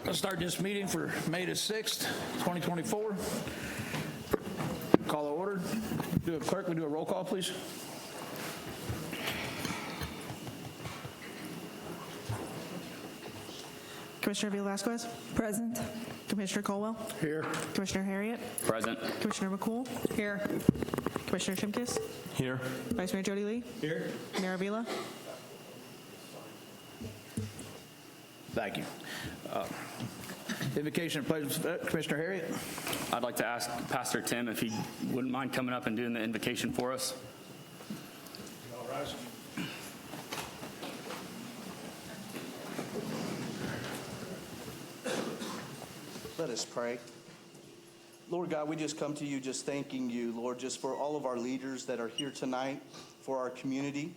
Let's start this meeting for May the 6th, 2024. Call to order. Clerk, we do a roll call, please. Commissioner Velasquez? Present. Commissioner Colwell? Here. Commissioner Harriet? Present. Commissioner McCool? Here. Commissioner Shimkus? Here. Vice Mayor Jody Lee? Here. Mayor Avila? Thank you. Invocation and pledge, Commissioner Harriet. I'd like to ask Pastor Tim if he wouldn't mind coming up and doing the invocation for us. All rise. Let us pray. Lord God, we just come to you just thanking you, Lord, just for all of our leaders that are here tonight, for our community.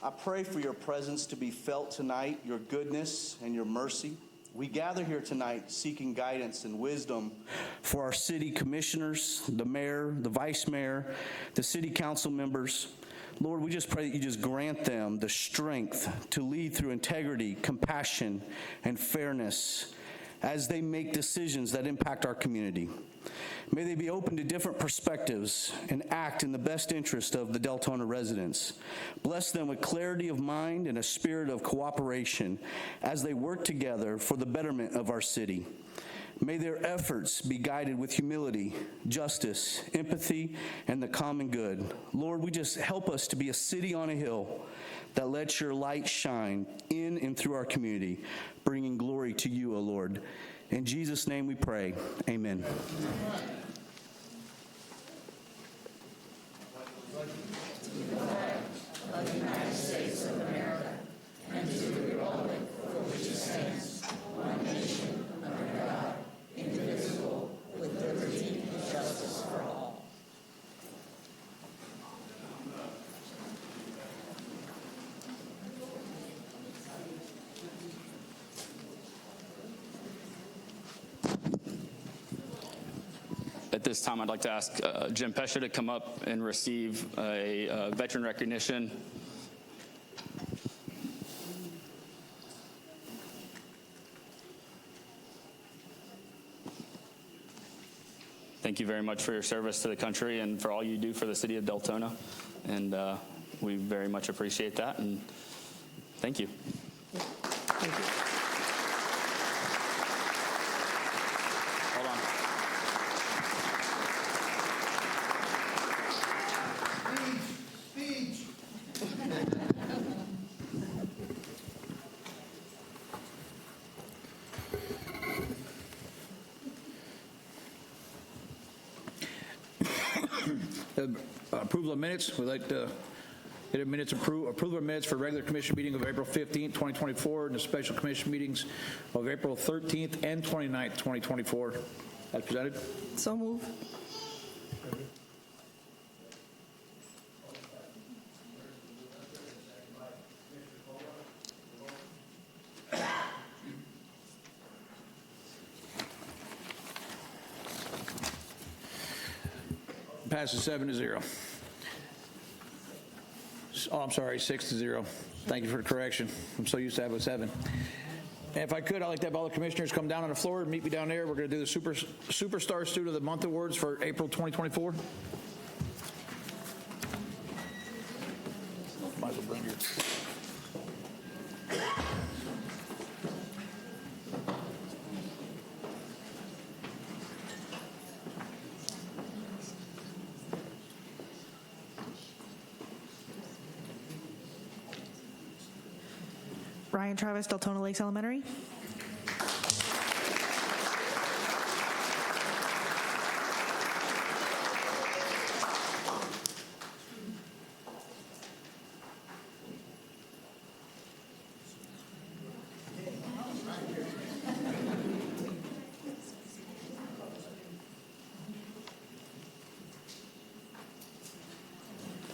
I pray for your presence to be felt tonight, your goodness and your mercy. We gather here tonight seeking guidance and wisdom for our city commissioners, the mayor, the vice mayor, the city council members. Lord, we just pray that you just grant them the strength to lead through integrity, compassion, and fairness as they make decisions that impact our community. May they be open to different perspectives and act in the best interest of the Deltona residents. Bless them with clarity of mind and a spirit of cooperation as they work together for the betterment of our city. May their efforts be guided with humility, justice, empathy, and the common good. Lord, we just help us to be a city on a hill that lets your light shine in and through our community, bringing glory to you, O Lord. In Jesus' name we pray. Amen. Of the United States of America, and to the republic for which it stands, one nation, under God, indivisible, with liberty and justice for all. At this time, I'd like to ask Jim Pesha to come up and receive a veteran recognition. Thank you very much for your service to the country and for all you do for the city of Deltona. And we very much appreciate that. And thank you. Thank you. Hold on. Approval of minutes. We'd like to get a minutes approval of minutes for regular commission meeting of April 15th, 2024, and the special commission meetings of April 13th and 29th, 2024. As presented. So move. Passes 7-0. Oh, I'm sorry, 6-0. Thank you for the correction. I'm so used to having 7. And if I could, I'd like to have all the commissioners come down on the floor and meet me down there. We're going to do the Superstar Student of the Month Awards for April 2024. Might as well bring your... Ryan Travis, Deltona Lakes Elementary.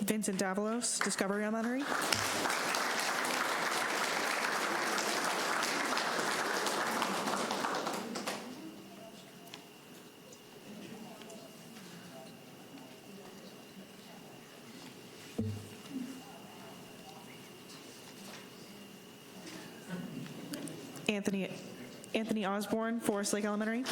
Vincent Davalos, Discovery Elementary. Anthony Osborne, Forest Lake Elementary.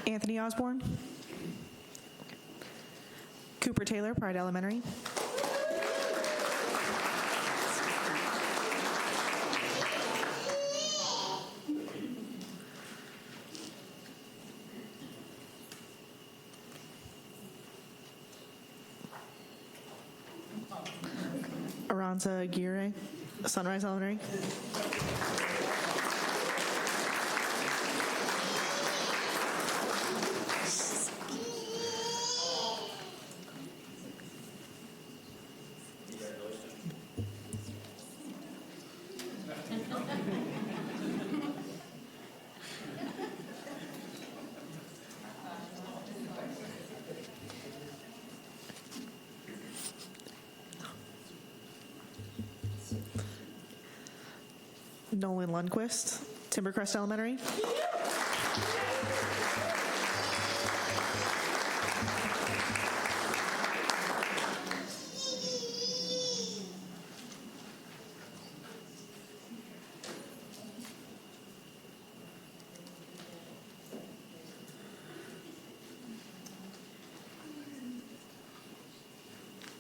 Anthony Osborne. Cooper Taylor, Pride Elementary. Aranza Aguirre, Sunrise Elementary. Nolan Lundquist, Timbercrest Elementary.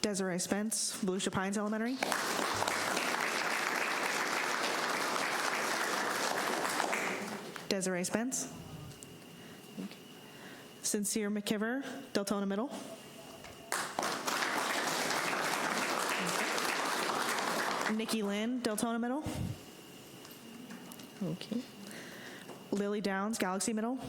Desiree Spence, Volusia Pines Elementary. Desiree Spence. Sincere McKiver, Deltona Middle. Nikki Lynn, Deltona Middle. Okay. Lily Downs, Galaxy Middle.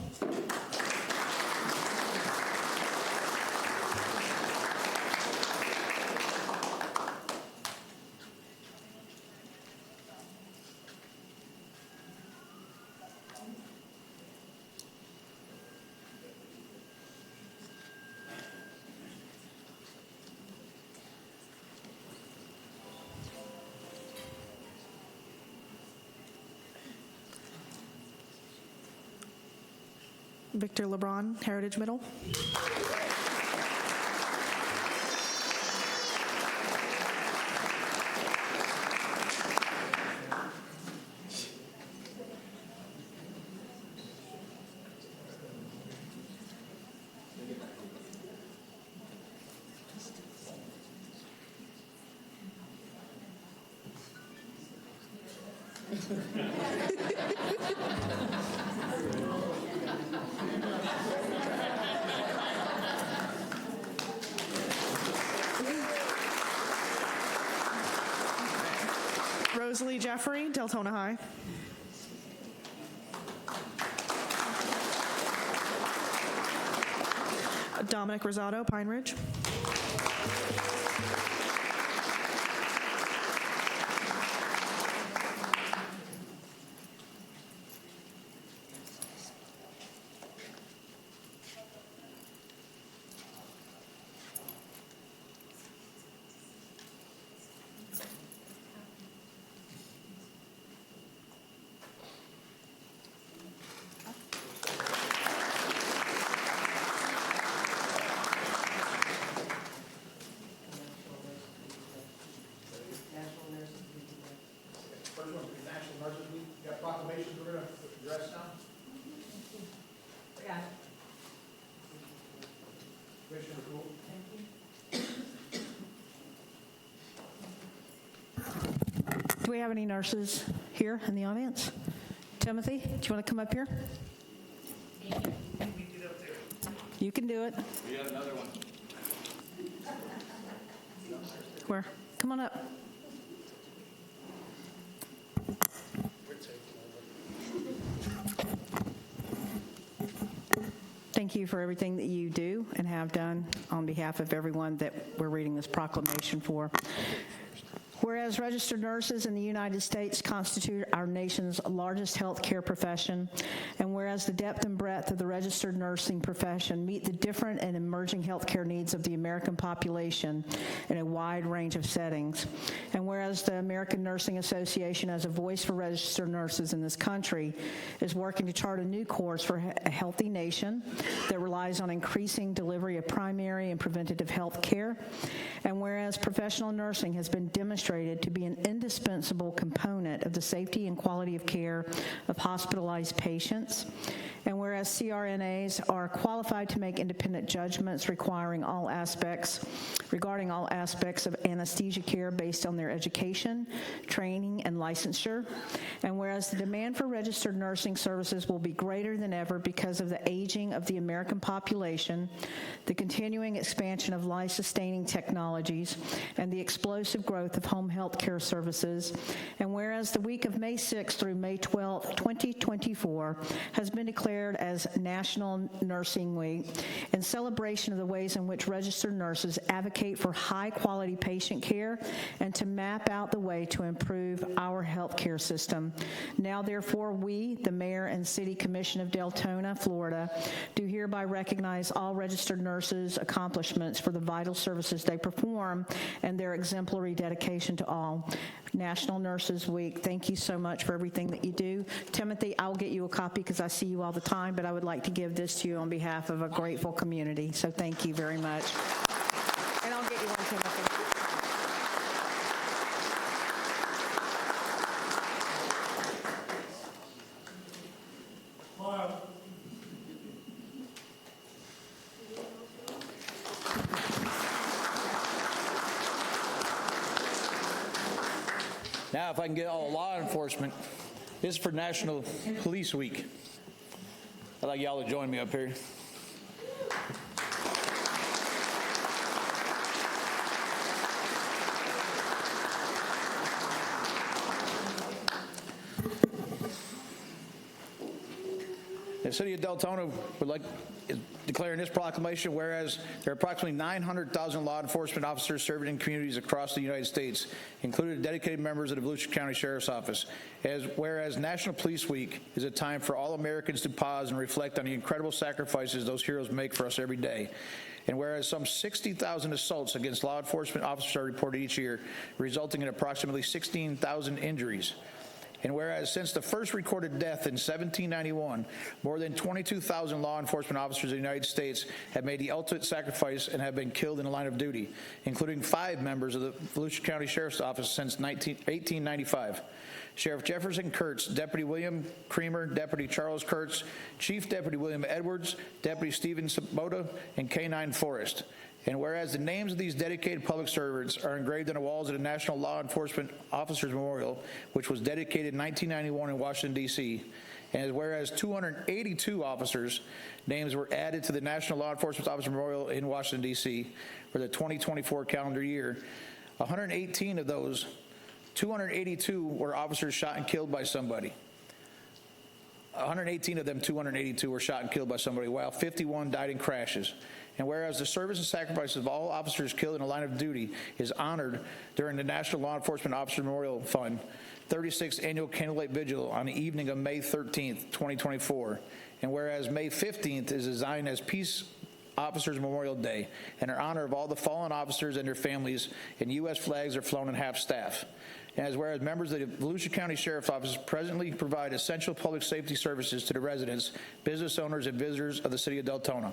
Victor LeBron, Heritage Middle. Rosalie Jeffrey, Deltona High. Dominic Rosado, Pine Ridge. First one is National Nurses Week. You got proclamations we're going to address now? Yeah. Commissioner Cool. Do we have any nurses here in the audience? Timothy, do you want to come up here? You can do it. We got another one. Where? Come on up. Thank you for everything that you do and have done on behalf of everyone that we're reading this proclamation for. Whereas registered nurses in the United States constitute our nation's largest healthcare profession, and whereas the depth and breadth of the registered nursing profession meet the different and emerging healthcare needs of the American population in a wide range of settings, and whereas the American Nursing Association, as a voice for registered nurses in this country, is working to chart a new course for a healthy nation that relies on increasing delivery of primary and preventative health care, and whereas professional nursing has been demonstrated to be an indispensable component of the safety and quality of care of hospitalized patients, and whereas CRNAs are qualified to make independent judgments regarding all aspects of anesthesia care based on their education, training, and licensure, and whereas the demand for registered nursing services will be greater than ever because of the aging of the American population, the continuing expansion of life-sustaining technologies, and the explosive growth of home health care services, and whereas the week of May 6th through May 12th, 2024 has been declared as National Nursing Week in celebration of the ways in which registered nurses advocate for high-quality patient care and to map out the way to improve our healthcare system. Now, therefore, we, the Mayor and City Commission of Deltona, Florida, do hereby recognize all registered nurses' accomplishments for the vital services they perform and their exemplary dedication to all. National Nurses Week, thank you so much for everything that you do. Timothy, I'll get you a copy because I see you all the time, but I would like to give this to you on behalf of a grateful community. So thank you very much. And I'll get you one, Timothy. Now, if I can get all law enforcement, this is for National Police Week. I'd like y'all to join me up here. The City of Deltona would like to declare in this proclamation, whereas there are approximately 900,000 law enforcement officers serving in communities across the United States, including dedicated members of the Volusia County Sheriff's Office, whereas National Police Week is a time for all Americans to pause and reflect on the incredible sacrifices those heroes make for us every day. And whereas some 60,000 assaults against law enforcement officers are reported each year, resulting in approximately 16,000 injuries. And whereas since the first recorded death in 1791, more than 22,000 law enforcement officers in the United States have made the ultimate sacrifice and have been killed in the line of duty, including 5 members of the Volusia County Sheriff's Office since 1895. Sheriff Jefferson Kurtz, Deputy William Creamer, Deputy Charles Kurtz, Chief Deputy William Edwards, Deputy Stephen Sabota, and K-9 Forrest. And whereas the names of these dedicated public servants are engraved on the walls of the National Law Enforcement Officers Memorial, which was dedicated in 1991 in Washington, D.C., and whereas 282 officers' names were added to the National Law Enforcement Officer Memorial in Washington, D.C. for the 2024 calendar year, 118 of those, 282 were officers shot and killed by somebody. 118 of them, 282, were shot and killed by somebody, while 51 died in crashes. And whereas the service and sacrifice of all officers killed in the line of duty is honored during the National Law Enforcement Officer Memorial Fund 36th Annual Candlelight Vigil on the evening of May 13th, 2024, and whereas May 15th is designed as Peace Officers Memorial Day in honor of all the fallen officers and their families, and U.S. flags are flown in half-staff. And whereas members of the Volusia County Sheriff's Office presently provide essential public safety services to the residents, business owners, and visitors of the City of Deltona.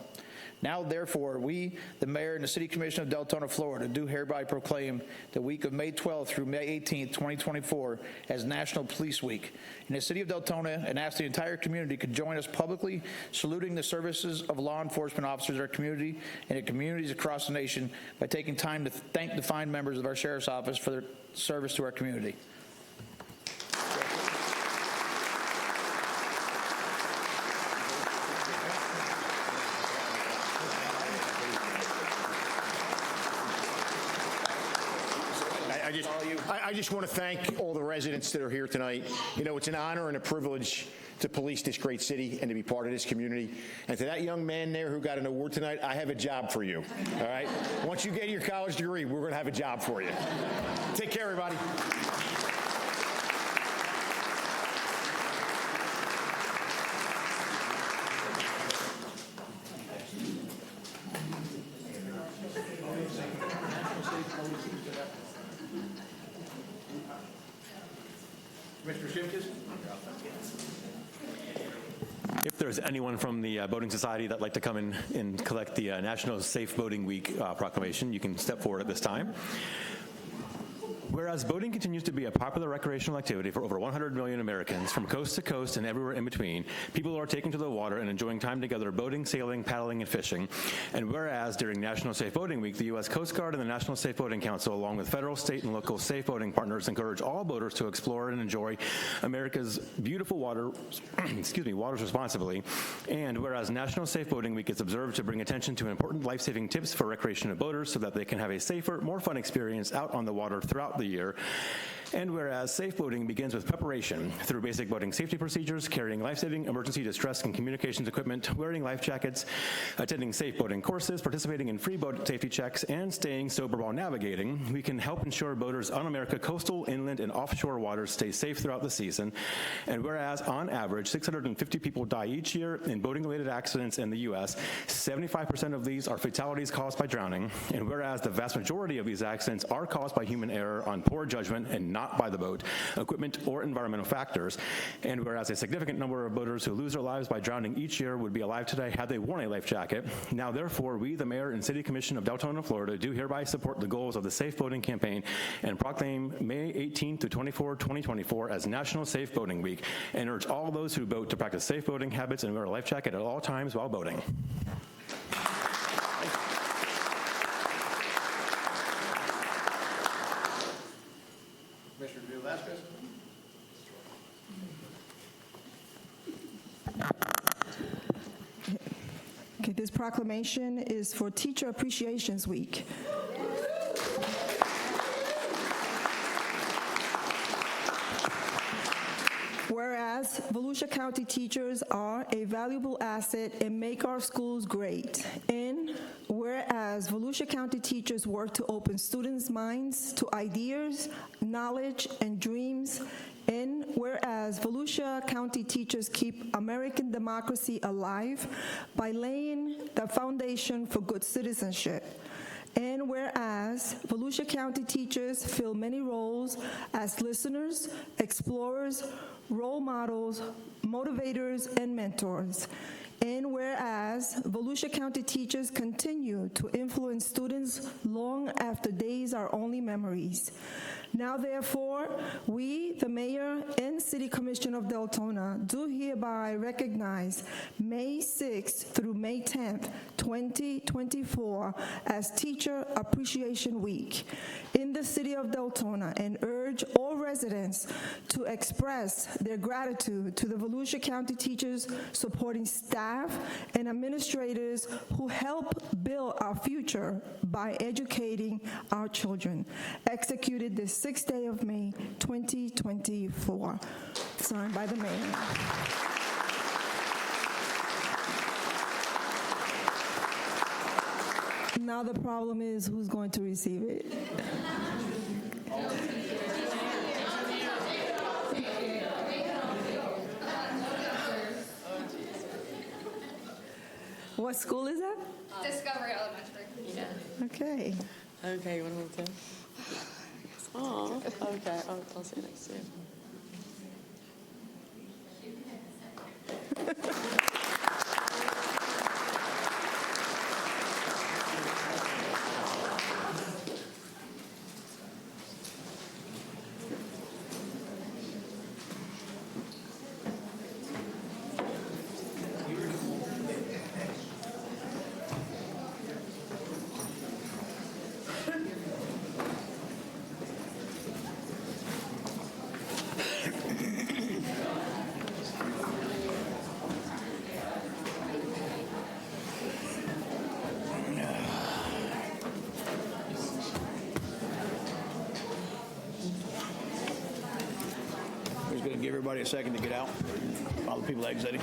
Now, therefore, we, the Mayor and the City Commission of Deltona, Florida, do hereby proclaim the week of May 12th through May 18th, 2024 as National Police Week in the City of Deltona, and ask the entire community to join us publicly saluting the services of law enforcement officers in our community and in communities across the nation by taking time to thank the fine members of our Sheriff's Office for their service to our community. I just want to thank all the residents that are here tonight. You know, it's an honor and a privilege to police this great city and to be part of this community. And to that young man there who got an award tonight, I have a job for you, all right? Once you get your college degree, we're going to have a job for you. Take care, everybody. Commissioner Shimkus? If there's anyone from the Boating Society that'd like to come in and collect the National Safe Boating Week proclamation, you can step forward at this time. Whereas boating continues to be a popular recreational activity for over 100 million Americans, from coast to coast and everywhere in between, people are taking to the water and enjoying time together boating, sailing, paddling, and fishing. And whereas during National Safe Boating Week, the U.S. Coast Guard and the National Safe Boating Council, along with federal, state, and local safe boating partners, encourage all boaters to explore and enjoy America's beautiful waters responsibly. And whereas National Safe Boating Week is observed to bring attention to important life-saving tips for recreational boaters so that they can have a safer, more fun experience out on the water throughout the year. And whereas safe boating begins with preparation through basic boating safety procedures, carrying life-saving, emergency distress and communications equipment, wearing life jackets, attending safe boating courses, participating in free boat safety checks, and staying sober while navigating, we can help ensure boaters on America's coastal, inland, and offshore waters stay safe throughout the season. And whereas on average, 650 people die each year in boating-related accidents in the U.S., 75% of these are fatalities caused by drowning. And whereas the vast majority of these accidents are caused by human error on poor judgment and not by the boat, equipment, or environmental factors. And whereas a significant number of boaters who lose their lives by drowning each year would be alive today had they worn a life jacket, now therefore we, the Mayor and City Commission of Deltona, Florida, do hereby support the goals of the Safe Boating Campaign and proclaim May 18 to 24, 2024 as National Safe Boating Week, and urge all those who boat to practice safe boating habits and wear a life jacket at all times while boating. Commissioner Velasquez? Okay, this proclamation is for Teacher Appreciation Week. Whereas Volusia County teachers are a valuable asset and make our schools great. And whereas Volusia County teachers work to open students' minds to ideas, knowledge, and dreams. And whereas Volusia County teachers keep American democracy alive by laying the foundation for good citizenship. And whereas Volusia County teachers fill many roles as listeners, explorers, role models, motivators, and mentors. And whereas Volusia County teachers continue to influence students long after days are only memories. Now, therefore, we, the Mayor and City Commission of Deltona, do hereby recognize May 6th through May 10th, 2024 as Teacher Appreciation Week in the City of Deltona and urge all residents to express their gratitude to the Volusia County teachers, supporting staff and administrators who help build our future by educating our children. Executed this 6th day of May, 2024. Signed by the Mayor. Now the problem is who's going to receive it. What school is that? Discovery Elementary. Yeah. Okay. Okay, you want to move to? Oh, okay. I'll sit next to you. give everybody a second to get out. All the people exiting.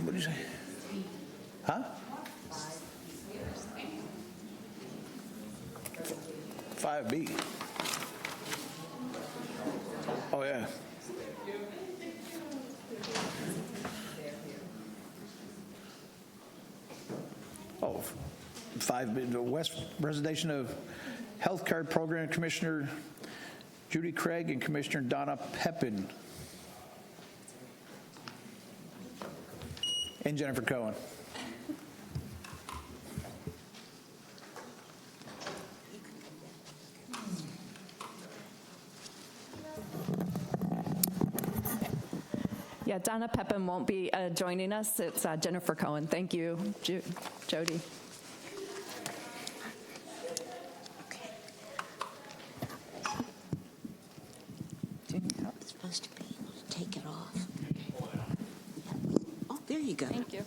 What did you say? Huh? 5B. Oh, yeah. Oh, 5B, the West Resignation of Health Card Program Commissioner Judy Craig and Commissioner Donna Pepin. And Jennifer Cohen. Yeah, Donna Pepin won't be joining us. It's Jennifer Cohen. Thank you, Jody. I'm supposed to be able to take it off. Oh, there you go. Thank you.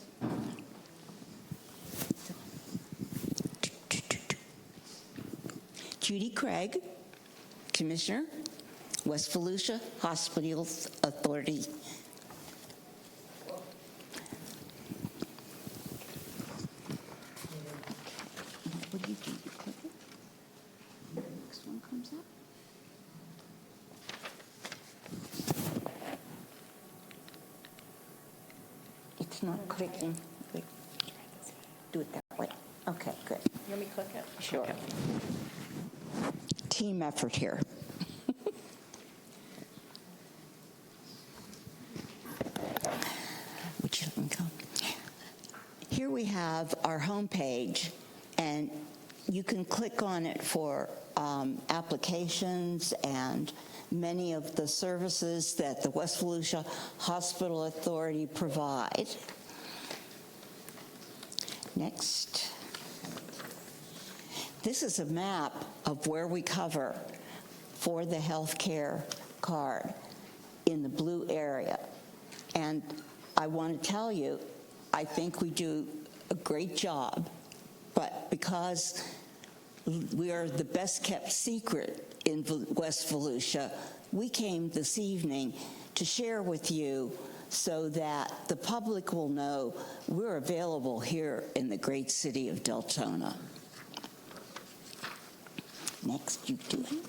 Judy Craig, Commissioner, West Volusia Hospital Authority. What do? You click it? The next one comes up. It's not clicking. Wait. Do it that way. Okay, good. Let me click it. Sure. Team effort here. Would you let me go? Here we have our homepage, and you can click on it for applications and many of the services that the West Volusia Hospital Authority provide. Next. This is a map of where we cover for the health care card in the blue area. And I want to tell you, I think we do a great job, but because we are the best kept secret in West Volusia, we came this evening to share with you so that the public will know we're available here in the great city of Deltona. Next, you do it.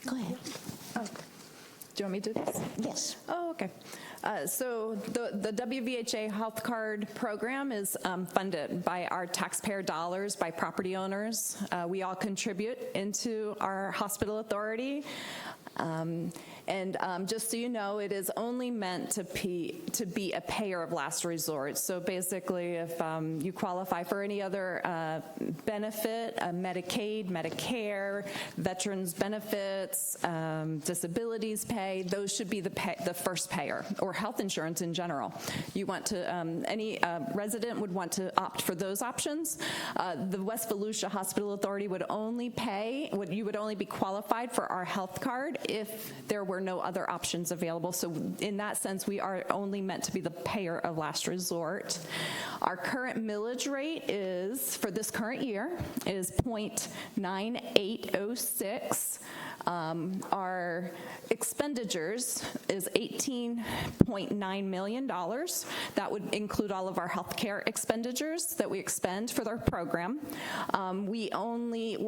Go ahead. Oh. Do you want me to do this? Yes. Oh, okay. So the WVHA Health Card Program is funded by our taxpayer dollars, by property owners. We all contribute into our hospital authority. And just so you know, it is only meant to be a payer of last resort. So basically, if you qualify for any other benefit, Medicaid, Medicare, veterans benefits, disabilities pay, those should be the first payer, or health insurance in general. You want to, any resident would want to opt for those options. The West Volusia Hospital Authority would only pay, you would only be qualified for our health card if there were no other options available. So in that sense, we are only meant to be the payer of last resort. Our current millage rate is, for this current year, is 0.9806. Our expenditures is $18.9 million. That would include all of our health care expenditures that we expend for our program. We only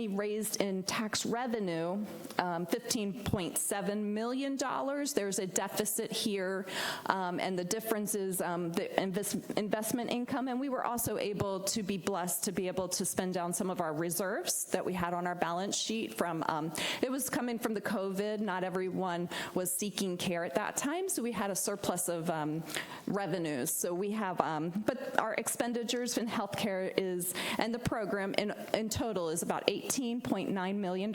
raised in tax revenue $15.7 million. There's a deficit here, and the difference is the investment income, and we were also able to be blessed to be able to spend down some of our reserves that we had on our balance sheet from, it was coming from the COVID. Not everyone was seeking care at that time, so we had a surplus of revenues. So we have, but our expenditures in healthcare is, and the program in total is about $18.9 million.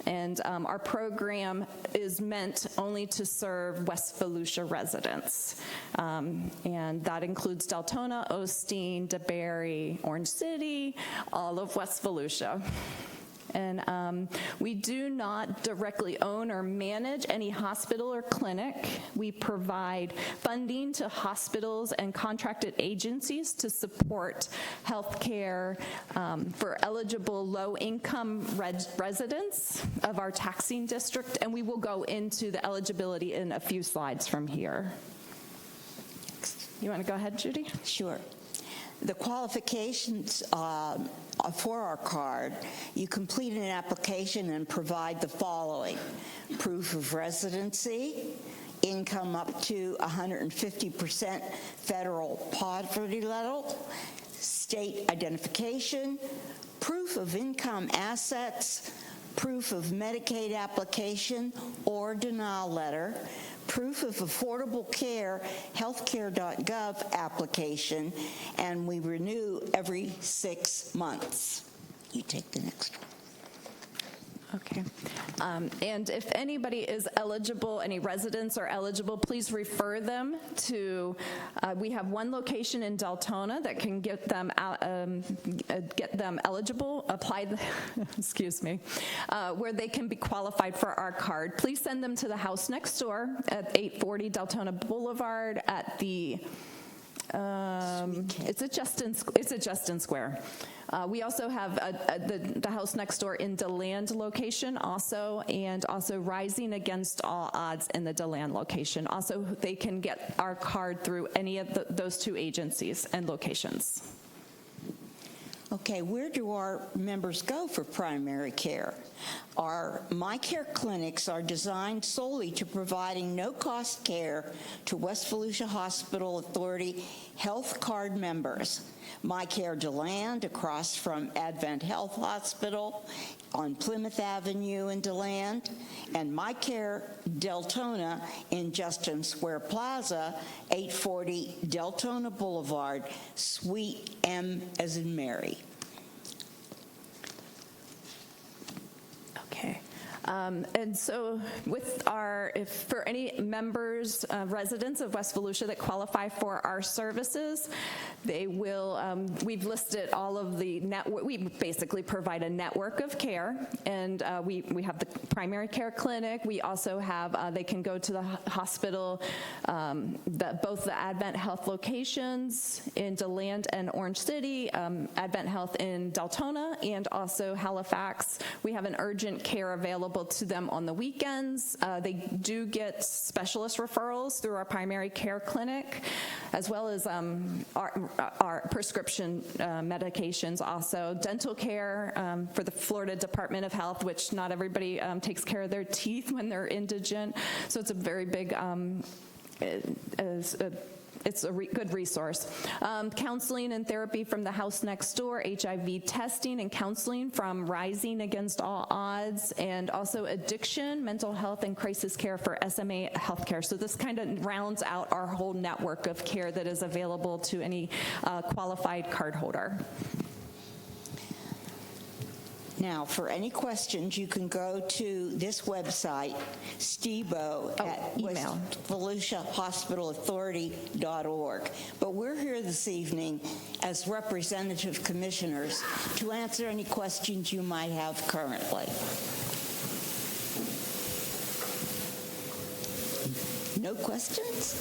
And our program is meant only to serve West Volusia residents. And that includes Deltona, Osteen, DeBary, Orange City, all of West Volusia. And we do not directly own or manage any hospital or clinic. We provide funding to hospitals and contracted agencies to support health care for eligible low-income residents of our taxing district, and we will go into the eligibility in a few slides from here. You want to go ahead, Judy? Sure. The qualifications for our card, you complete an application and provide the following: proof of residency, income up to 150% federal poverty level, state identification, proof of income assets, proof of Medicaid application or denial letter, proof of affordable care, healthcare.gov application, and we renew every 6 months. You take the next one. Okay. And if anybody is eligible, any residents are eligible, please refer them to, we have one location in Deltona that can get them out, get them eligible, excuse me, where they can be qualified for our card. Please send them to the house next door at 840 Deltona Boulevard at the, it's at Justin Square. We also have the house next door in DeLand location also, and also Rising Against All Odds in the DeLand location. Also, they can get our card through any of those two agencies and locations. Okay, where do our members go for primary care? Our MyCare clinics are designed solely to providing no-cost care to West Volusia Hospital Authority health card members. MyCare DeLand across from Advent Health Hospital on Plymouth Avenue in DeLand, and MyCare Deltona in Justin Square Plaza, 840 Deltona Boulevard, Suite M as in Mary. Okay. And so with our, if for any members, residents of West Volusia that qualify for our services, they will, we've listed all of the network, we basically provide a network of care, and we have the primary care clinic. We also have, they can go to the hospital, both the Advent Health locations in DeLand and Orange City, Advent Health in Deltona, and also Halifax. We have an urgent care available to them on the weekends. They do get specialist referrals through our primary care clinic, as well as our prescription medications also. Dental care for the Florida Department of Health, which not everybody takes care of their teeth when they're indigent. So it's a very big it's a good resource. Counseling and therapy from the house next door, HIV testing and counseling from Rising Against All Odds, and also addiction, mental health, and crisis care for SMA healthcare. So this kind of rounds out our whole network of care that is available to any qualified cardholder. Now, for any questions, you can go to this website, STIBO, at WestVolusiaHospitalAuthority.org. But we're here this evening as representative commissioners to answer any questions you might have currently. No questions?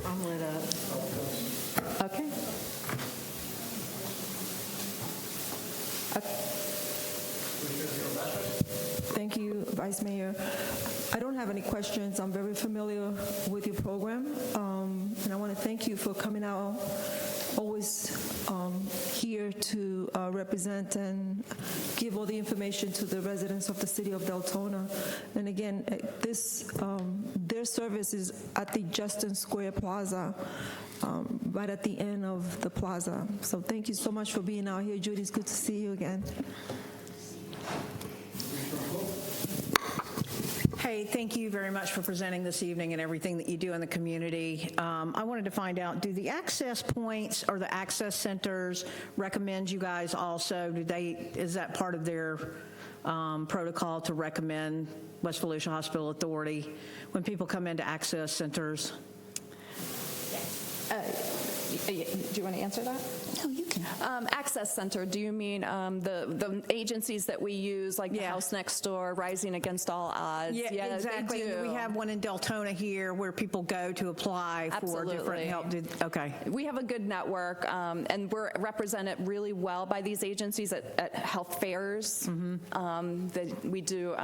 I'm lit up. Okay. Thank you, Vice Mayor. I don't have any questions. I'm very familiar with your program, and I want to thank you for coming out, always here to represent and give all the information to the residents of the city of Deltona. And again, their service is at the Justin Square Plaza, right at the end of the plaza. So thank you so much for being out here, Judy. It's good to see you again. Hey, thank you very much for presenting this evening and everything that you do in the community. I wanted to find out, do the access points or the access centers recommend you guys also? Is that part of their protocol to recommend West Volusia Hospital Authority when people come into access centers? Do you want to answer that? No, you can. Access Center, do you mean the agencies that we use, like the House Next Door, Rising Against All Odds? Yeah, exactly. They do. We have one in Deltona here where people go to apply for different help. Okay. We have a good network, and we're represented really well by these agencies at health fairs. We do,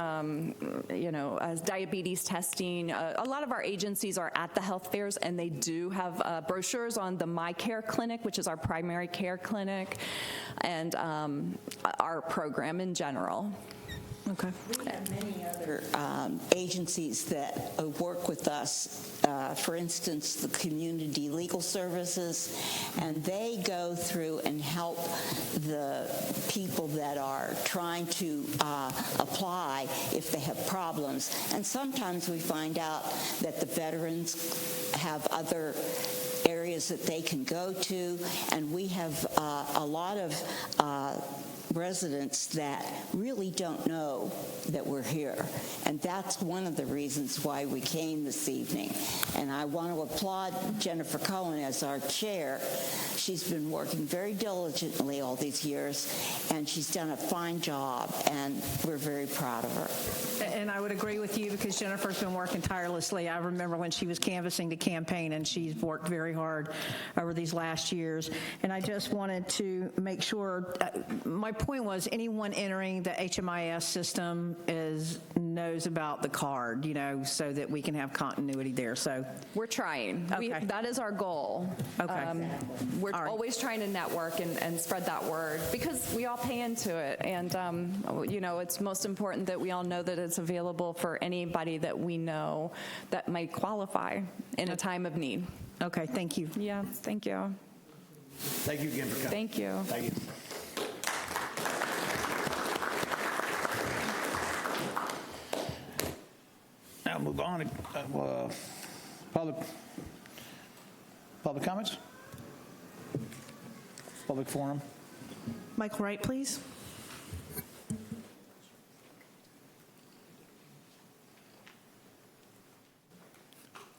diabetes testing. A lot of our agencies are at the health fairs, and they do have brochures on the My Care Clinic, which is our primary care clinic, and our program in general. Okay. We have many other agencies that work with us. For instance, the Community Legal Services, and they go through and help the people that are trying to apply if they have problems. And sometimes we find out that the veterans have other areas that they can go to, and we have a lot of residents that really don't know that we're here. And that's one of the reasons why we came this evening. And I want to applaud Jennifer Cohen as our chair. She's been working very diligently all these years, and she's done a fine job, and we're very proud of her. And I would agree with you because Jennifer's been working tirelessly. I remember when she was canvassing to campaign, and she's worked very hard over these last years. And I just wanted to make sure, my point was anyone entering the HMIS system knows about the card, so that we can have continuity there. So we're trying. Okay. That is our goal. Okay. We're always trying to network and spread that word because we all pay into it. And, it's most important that we all know that it's available for anybody that we know that might qualify in a time of need. Okay, thank you. Yeah, thank you. Thank you again for coming. Thank you. Thank you. Now move on to public comments? Public forum? Michael Wright, please.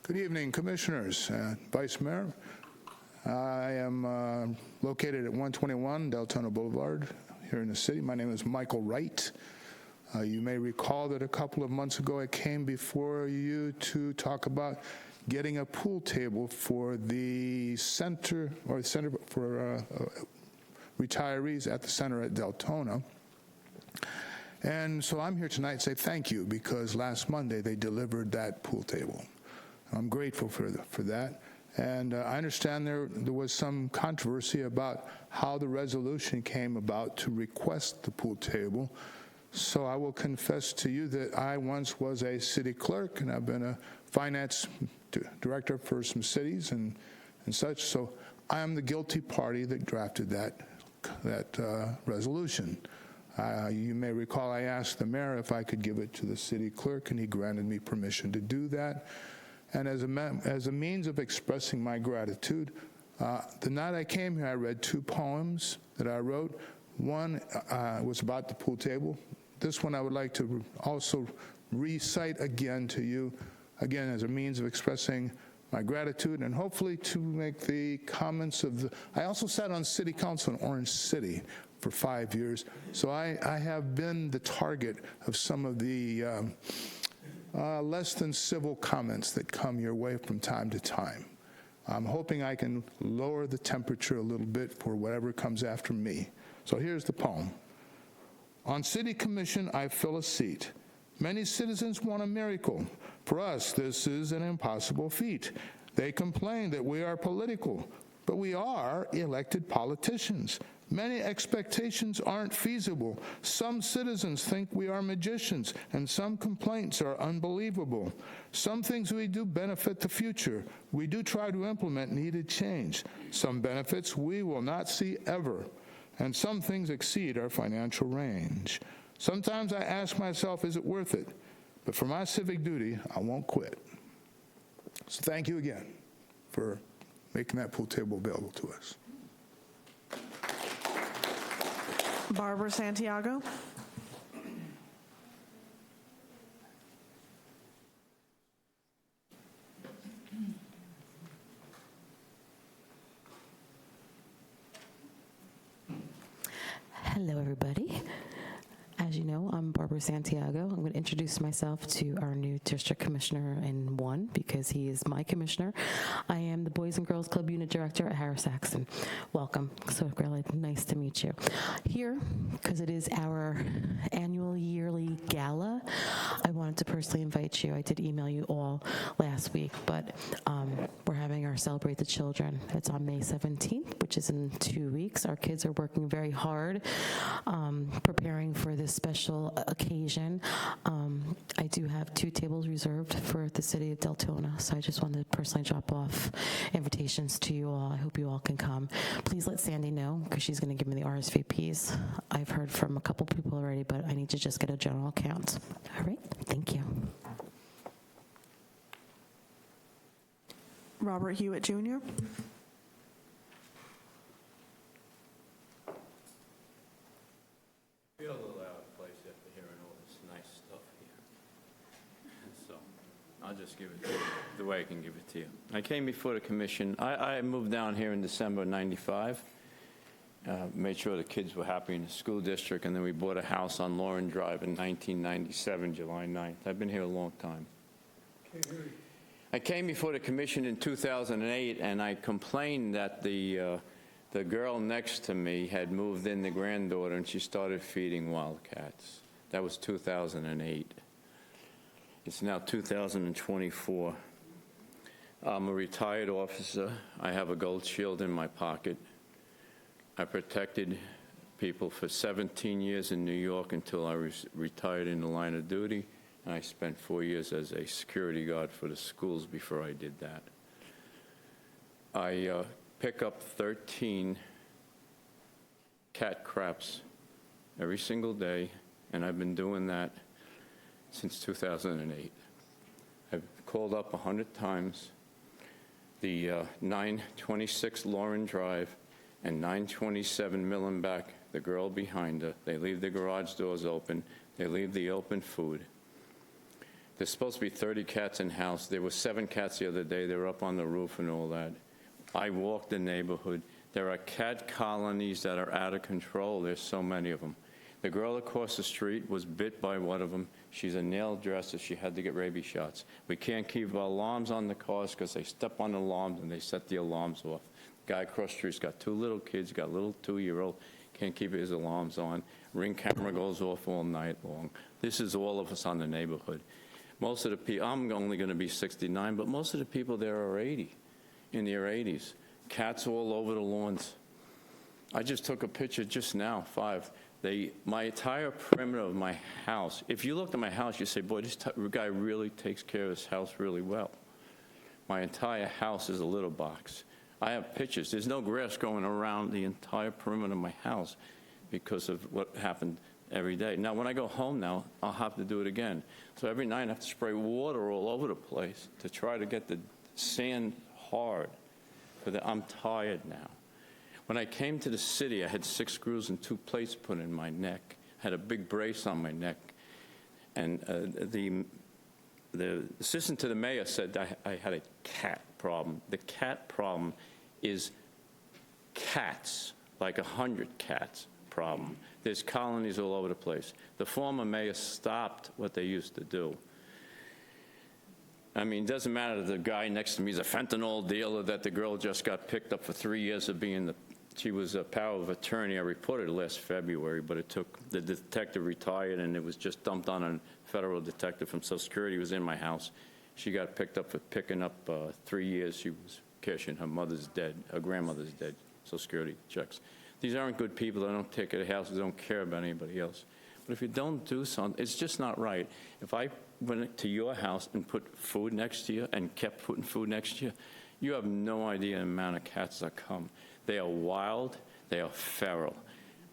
Good evening, Commissioners, Vice Mayor. I am located at 121 Deltona Boulevard here in the city. My name is Michael Wright. You may recall that a couple of months ago I came before you to talk about getting a pool table for the center for retirees at the center at Deltona. And so I'm here tonight to say thank you because last Monday they delivered that pool table. I'm grateful for that. And I understand there was some controversy about how the resolution came about to request the pool table. So I will confess to you that I once was a city clerk, and I've been a finance director for some cities and such. So I am the guilty party that drafted that resolution. You may recall I asked the mayor if I could give it to the city clerk, and he granted me permission to do that. And as a means of expressing my gratitude, the night I came here, I read 2 poems that I wrote. One was about the pool table. This one I would like to also recite again to you, again as a means of expressing my gratitude and hopefully to make the comments of the... I also sat on city council in Orange City for 5 years, so I have been the target of some of the less than civil comments that come your way from time to time. I'm hoping I can lower the temperature a little bit for whatever comes after me. So here's the poem. On city commission, I fill a seat. Many citizens want a miracle. For us, this is an impossible feat. They complain that we are political, but we are elected politicians. Many expectations aren't feasible. Some citizens think we are magicians, and some complaints are unbelievable. Some things we do benefit the future. We do try to implement needed change. Some benefits we will not see ever, and some things exceed our financial range. Sometimes I ask myself, is it worth it? But for my civic duty, I won't quit. So thank you again for making that pool table available to us. Barbara Santiago. Hello, everybody. As you know, I'm Barbara Santiago. I'm going to introduce myself to our new district commissioner in 1 because he is my commissioner. I am the Boys and Girls Club Unit Director at Harris-Saxon. Welcome. So really nice to meet you. Here, because it is our annual yearly gala, I wanted to personally invite you. I did email you all last week, but we're having our Celebrate the Children. It's on May 17th, which is in 2 weeks. Our kids are working very hard preparing for this special occasion. I do have 2 tables reserved for the city of Deltona, so I just wanted to personally drop off invitations to you all. I hope you all can come. Please let Sandy know, because she's going to give me the RSVPs. I've heard from a couple people already, but I need to just get a general count. All right, thank you. Robert Hewitt Jr. Feel a little out of place after hearing all this nice stuff here. So I'll just give it to you the way I can give it to you. I came before the commission. I moved down here in December of '95. Made sure the kids were happy in the school district, and then we bought a house on Lauren Drive in 1997, July 9th. I've been here a long time. I came before the commission in 2008, and I complained that the girl next to me had moved in, the granddaughter, and she started feeding wildcats. That was 2008. It's now 2024. I'm a retired officer. I have a gold shield in my pocket. I protected people for 17 years in New York until I was retired in the line of duty, and I spent 4 years as a security guard for the schools before I did that. I pick up 13 cat craps every single day, and I've been doing that since 2008. I've called up 100 times. The 926 Lauren Drive and 927 Millenbeck, the girl behind her, they leave the garage doors open, they leave the open food. There's supposed to be 30 cats in house. There were 7 cats the other day. They were up on the roof and all that. I walked the neighborhood. There are cat colonies that are out of control. There's so many of them. The girl across the street was bit by one of them. She's a nail dresser. She had to get rabies shots. We can't keep alarms on the cars because they step on the alarms and they set the alarms off. The guy across the street's got 2 little kids, got a little 2-year-old, can't keep his alarms on. Ring camera goes off all night long. This is all of us on the neighborhood. Most of the people, I'm only going to be 69, but most of the people there are 80, in their 80s. Cats all over the lawns. I just took a picture just now, 5. My entire perimeter of my house, if you looked at my house, you'd say, boy, this guy really takes care of his house really well. My entire house is a litter box. I have pictures. There's no grass going around the entire perimeter of my house because of what happened every day. Now, when I go home now, I'll have to do it again. So every night I have to spray water all over the place to try to get the sand hard. I'm tired now. When I came to the city, I had 6 screws and 2 plates put in my neck. I had a big brace on my neck. And the assistant to the mayor said I had a cat problem. The cat problem is cats, like 100 cats problem. There's colonies all over the place. The former mayor stopped what they used to do. I mean, it doesn't matter that the guy next to me is a fentanyl dealer, that the girl just got picked up for 3 years of being she was a power of attorney. I reported it last February, but it took, the detective retired and it was just dumped on a federal detective from Social Security. He was in my house. She got picked up for picking up 3 years. She was cashing. Her mother's dead. Her grandmother's dead. Social Security checks. These aren't good people. They don't take care of houses. They don't care about anybody else. But if you don't do something, it's just not right. If I went to your house and put food next to you and kept putting food next to you, you have no idea the amount of cats that come. They are wild. They are feral.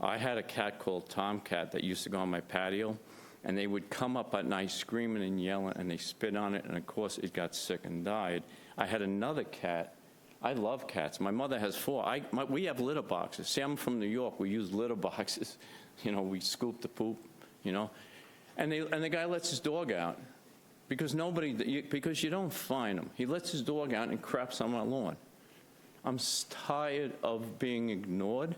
I had a cat called Tomcat that used to go on my patio. and they would come up at night screaming and yelling, and they spit on it, and of course it got sick and died. I had another cat. I love cats. My mother has 4. We have litter boxes. See, I'm from New York. We use litter boxes. You know, we scoop the poop, you know. And the guy lets his dog out because because you don't fine him. He lets his dog out and craps on my lawn. I'm tired of being ignored.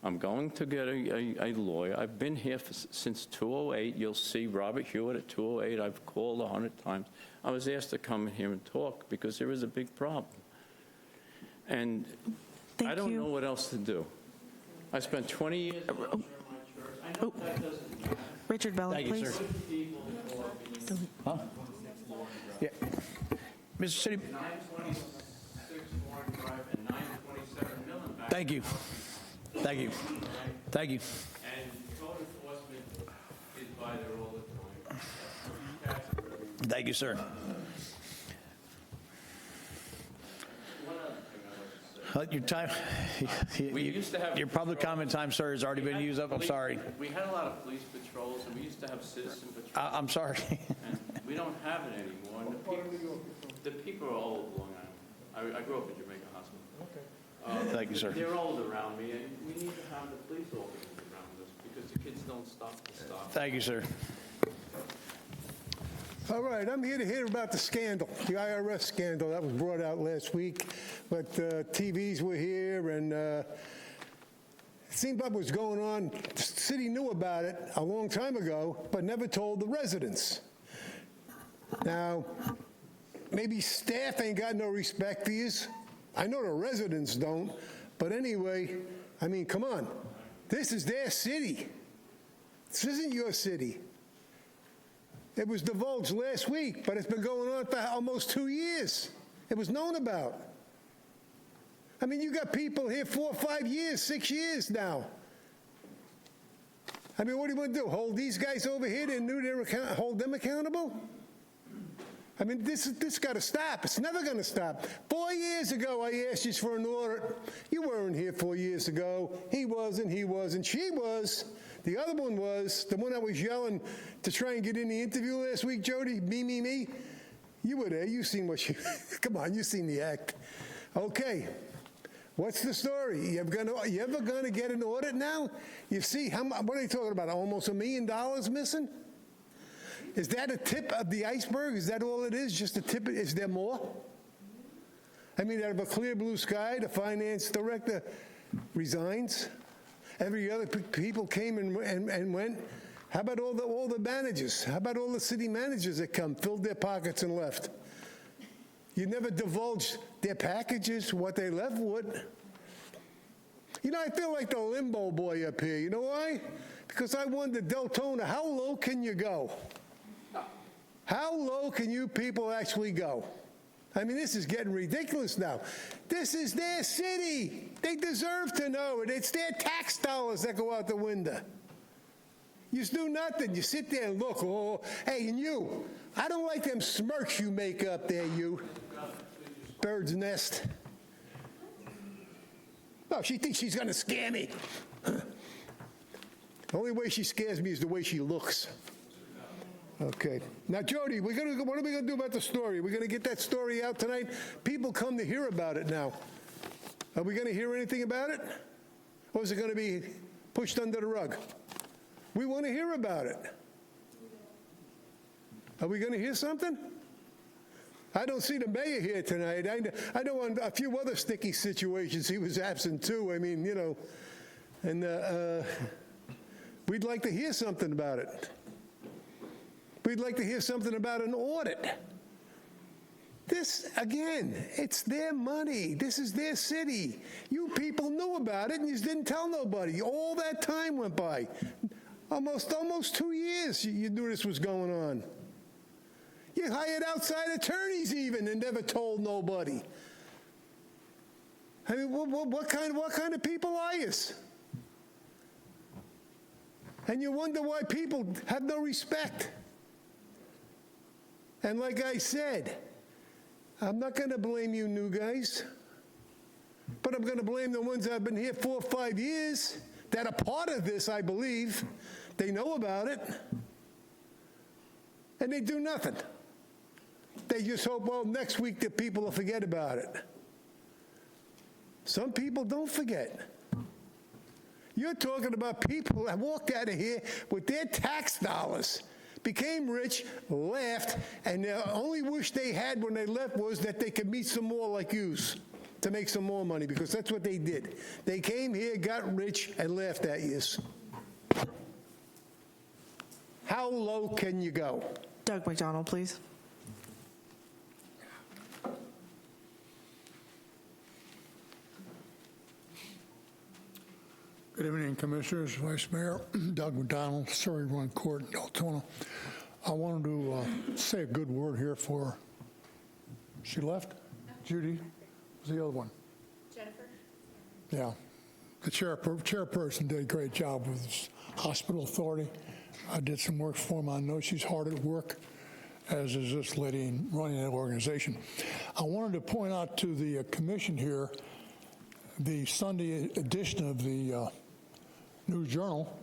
I'm going to get a lawyer. I've been here since 208. You'll see Robert Hewitt at 208. I've called 100 times. I was asked to come in here and talk because there is a big problem. And I don't know what else to do. I spent 20 years in my church. I know that doesn't matter. Richard Bellin, Thank you, please. sir. Huh? Yeah. Mr. City. 926 Warren Drive and 927 Millen back. Thank you. Thank you. Thank you. And code enforcement is by there all the time. Thank you, sir. Your time, We used to have your public comment time, sir, has already been used up. I'm sorry. We had a lot of police patrols, and we used to have citizen patrols. I'm sorry. And we don't have it anymore. And the people are old, Long Island. I grew up in Jamaica Hospital. Thank you, sir. They're old around me, and we need to have the police officers around us because the kids don't stop to stop. Thank you, sir. All right, I'm here to hear about the scandal, the IRS scandal that was brought out last week. But TVs were here, and it seemed like what was going on. The city knew about it a long time ago, but never told the residents. Now, maybe staff ain't got no respect for yous. I know the residents don't, but anyway, I mean, come on. This is their city. This isn't your city. It was divulged last week, but it's been going on for almost 2 years. It was known about. I mean, you got people here 4 or 5 years, 6 years now. I mean, what do you want to do? Hold these guys over here that knew they were hold them accountable? I mean, this got to stop. It's never going to stop. 4 years ago, I asked you for an audit. You weren't here 4 years ago. He wasn't, she was. The other one was, the one that was yelling to try and get in the interview last week, Jody, me. You were there. You seen what she, come on, you seen the act. Okay, what's the story? You ever gonna get an audit now? You see, what are you talking about, almost $1 million missing? Is that a tip of the iceberg? Is that all it is, just a tip? Is there more? I mean, out of a clear blue sky, the finance director resigns. Every other people came and went. How about all the managers? How about all the city managers that come, filled their pockets and left? You never divulged their packages, what they left with. You know, I feel like the limbo boy up here. You know why? Because I won the Deltona. How low can you go? How low can you people actually go? I mean, this is getting ridiculous now. This is their city. They deserve to know it. It's their tax dollars that go out the window. You do nothing. You sit there and look. Oh, hey, and you. I don't like them smirks you make up there, you. Bird's nest. Oh, she thinks she's going to scare me. The only way she scares me is the way she looks. Okay. Now, Jody, what are we going to do about the story? We're going to get that story out tonight? People come to hear about it now. Are we going to hear anything about it? Or is it going to be pushed under the rug? We want to hear about it. Are we going to hear something? I don't see the mayor here tonight. I know on a few other sticky situations he was absent too. I mean, you know, and we'd like to hear something about it. We'd like to hear something about an audit. This, again, it's their money. This is their city. You people knew about it and you just didn't tell nobody. All that time went by. Almost 2 years you knew this was going on. You hired outside attorneys even and never told nobody. I mean, what kind of people are you? And you wonder why people have no respect. And like I said, I'm not going to blame you new guys, but I'm going to blame the ones that have been here 4 or 5 years that are part of this, I believe. They know about it. and they do nothing. They just hope, well, next week the people will forget about it. Some people don't forget. You're talking about people that walked out of here with their tax dollars, became rich, laughed, and the only wish they had when they left was that they could meet some more like yous to make some more money, because that's what they did. They came here, got rich, and laughed at yous. How low can you go? Doug McDonald, please. Good evening, Commissioners, Vice Mayor. Doug McDonald, Surrey Run Court, Deltona. I wanted to say a good word here for, she left? Judy was the other one. Jennifer? Yeah. The chairperson did a great job with this hospital authority. I did some work for him. I know she's hard at work, as is this lady in running that organization. I wanted to point out to the commission here the Sunday edition of the News Journal,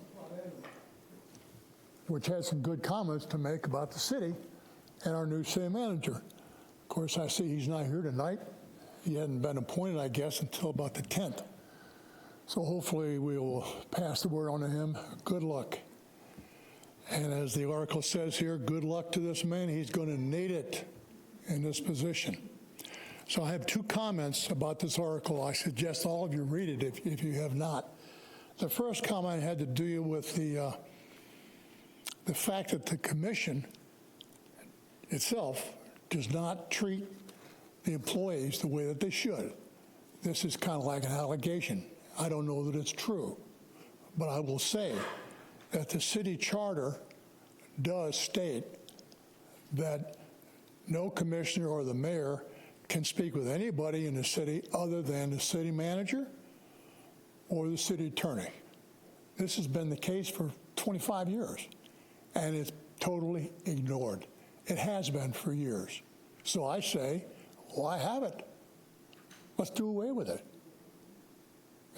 which had some good comments to make about the city and our new city manager. Of course, I see he's not here tonight. He hadn't been appointed, I guess, until about the 10th. So hopefully we will pass the word on to him. Good luck. And as the article says here, good luck to this man. He's going to need it in this position. So I have 2 comments about this article. I suggest all of you read it if you have not. The first comment had to do with the fact that the commission itself does not treat the employees the way that they should. This is kind of like an allegation. I don't know that it's true, but I will say that the city charter does state that no commissioner or the mayor can speak with anybody in the city other than the city manager or the city attorney. This has been the case for 25 years, and it's totally ignored. It has been for years. So I say, why have it? Let's do away with it.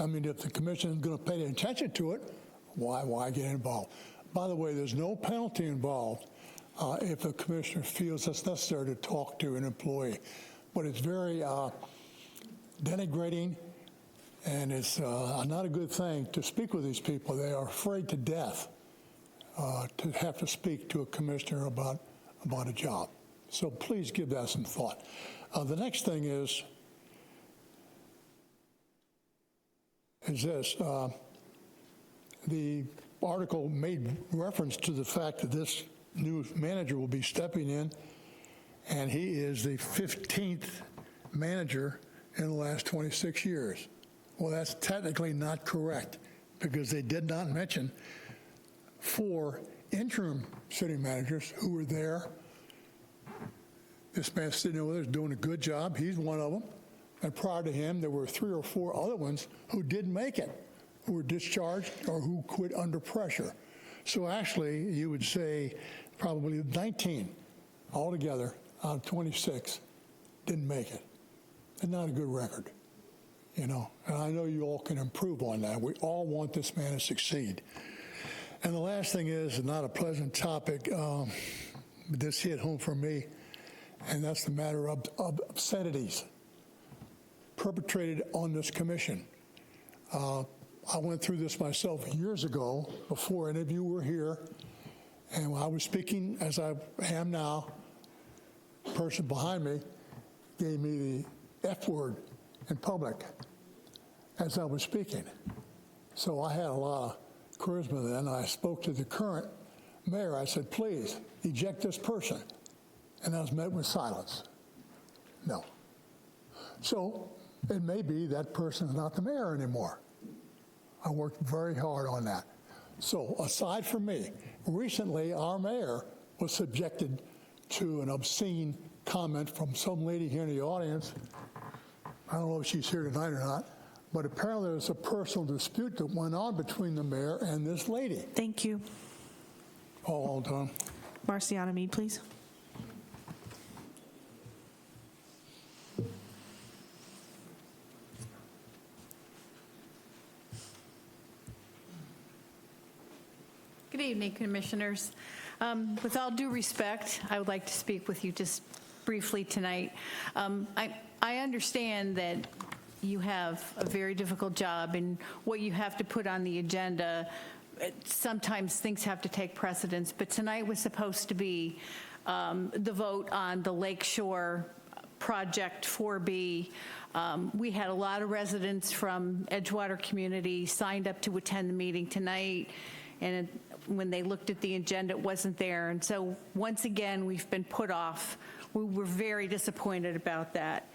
I mean, if the commission is going to pay attention to it, why get involved? By the way, there's no penalty involved if a commissioner feels it's necessary to talk to an employee. But it's very denigrating, and it's not a good thing to speak with these people. They are afraid to death to have to speak to a commissioner about a job. So please give that some thought. The next thing is this. The article made reference to the fact that this new manager will be stepping in, and he is the 15th manager in the last 26 years. Well, that's technically not correct, because they did not mention 4 interim city managers who were there. This man sitting over there is doing a good job. He's one of them. And prior to him, there were 3 or 4 other ones who didn't make it, who were discharged or who quit under pressure. So actually, you would say probably 19 altogether out of 26 didn't make it. It's not a good record, you know. And I know you all can improve on that. We all want this man to succeed. And the last thing is not a pleasant topic, but this hit home for me, and that's the matter of obscenities perpetrated on this commission. I went through this myself years ago, before any of you were here, and when I was speaking, as I am now, the person behind me gave me the F word in public as I was speaking. So I had a lot of charisma then. I spoke to the current mayor. I said, please, eject this person. And I was met with silence. No. So it may be that person is not the mayor anymore. I worked very hard on that. So aside from me, recently our mayor was subjected to an obscene comment from some lady here in the audience. I don't know if she's here tonight or not, but apparently there's a personal dispute that went on between the mayor and this lady. Thank you. All done. Marciana Mead, please. Good evening, Commissioners. With all due respect, I would like to speak with you just briefly tonight. I understand that you have a very difficult job, and what you have to put on the agenda, sometimes things have to take precedence, but tonight was supposed to be the vote on the Lakeshore Project 4B. We had a lot of residents from Edgewater community signed up to attend the meeting tonight, and when they looked at the agenda, it wasn't there. And so once again, we've been put off. We were very disappointed about that.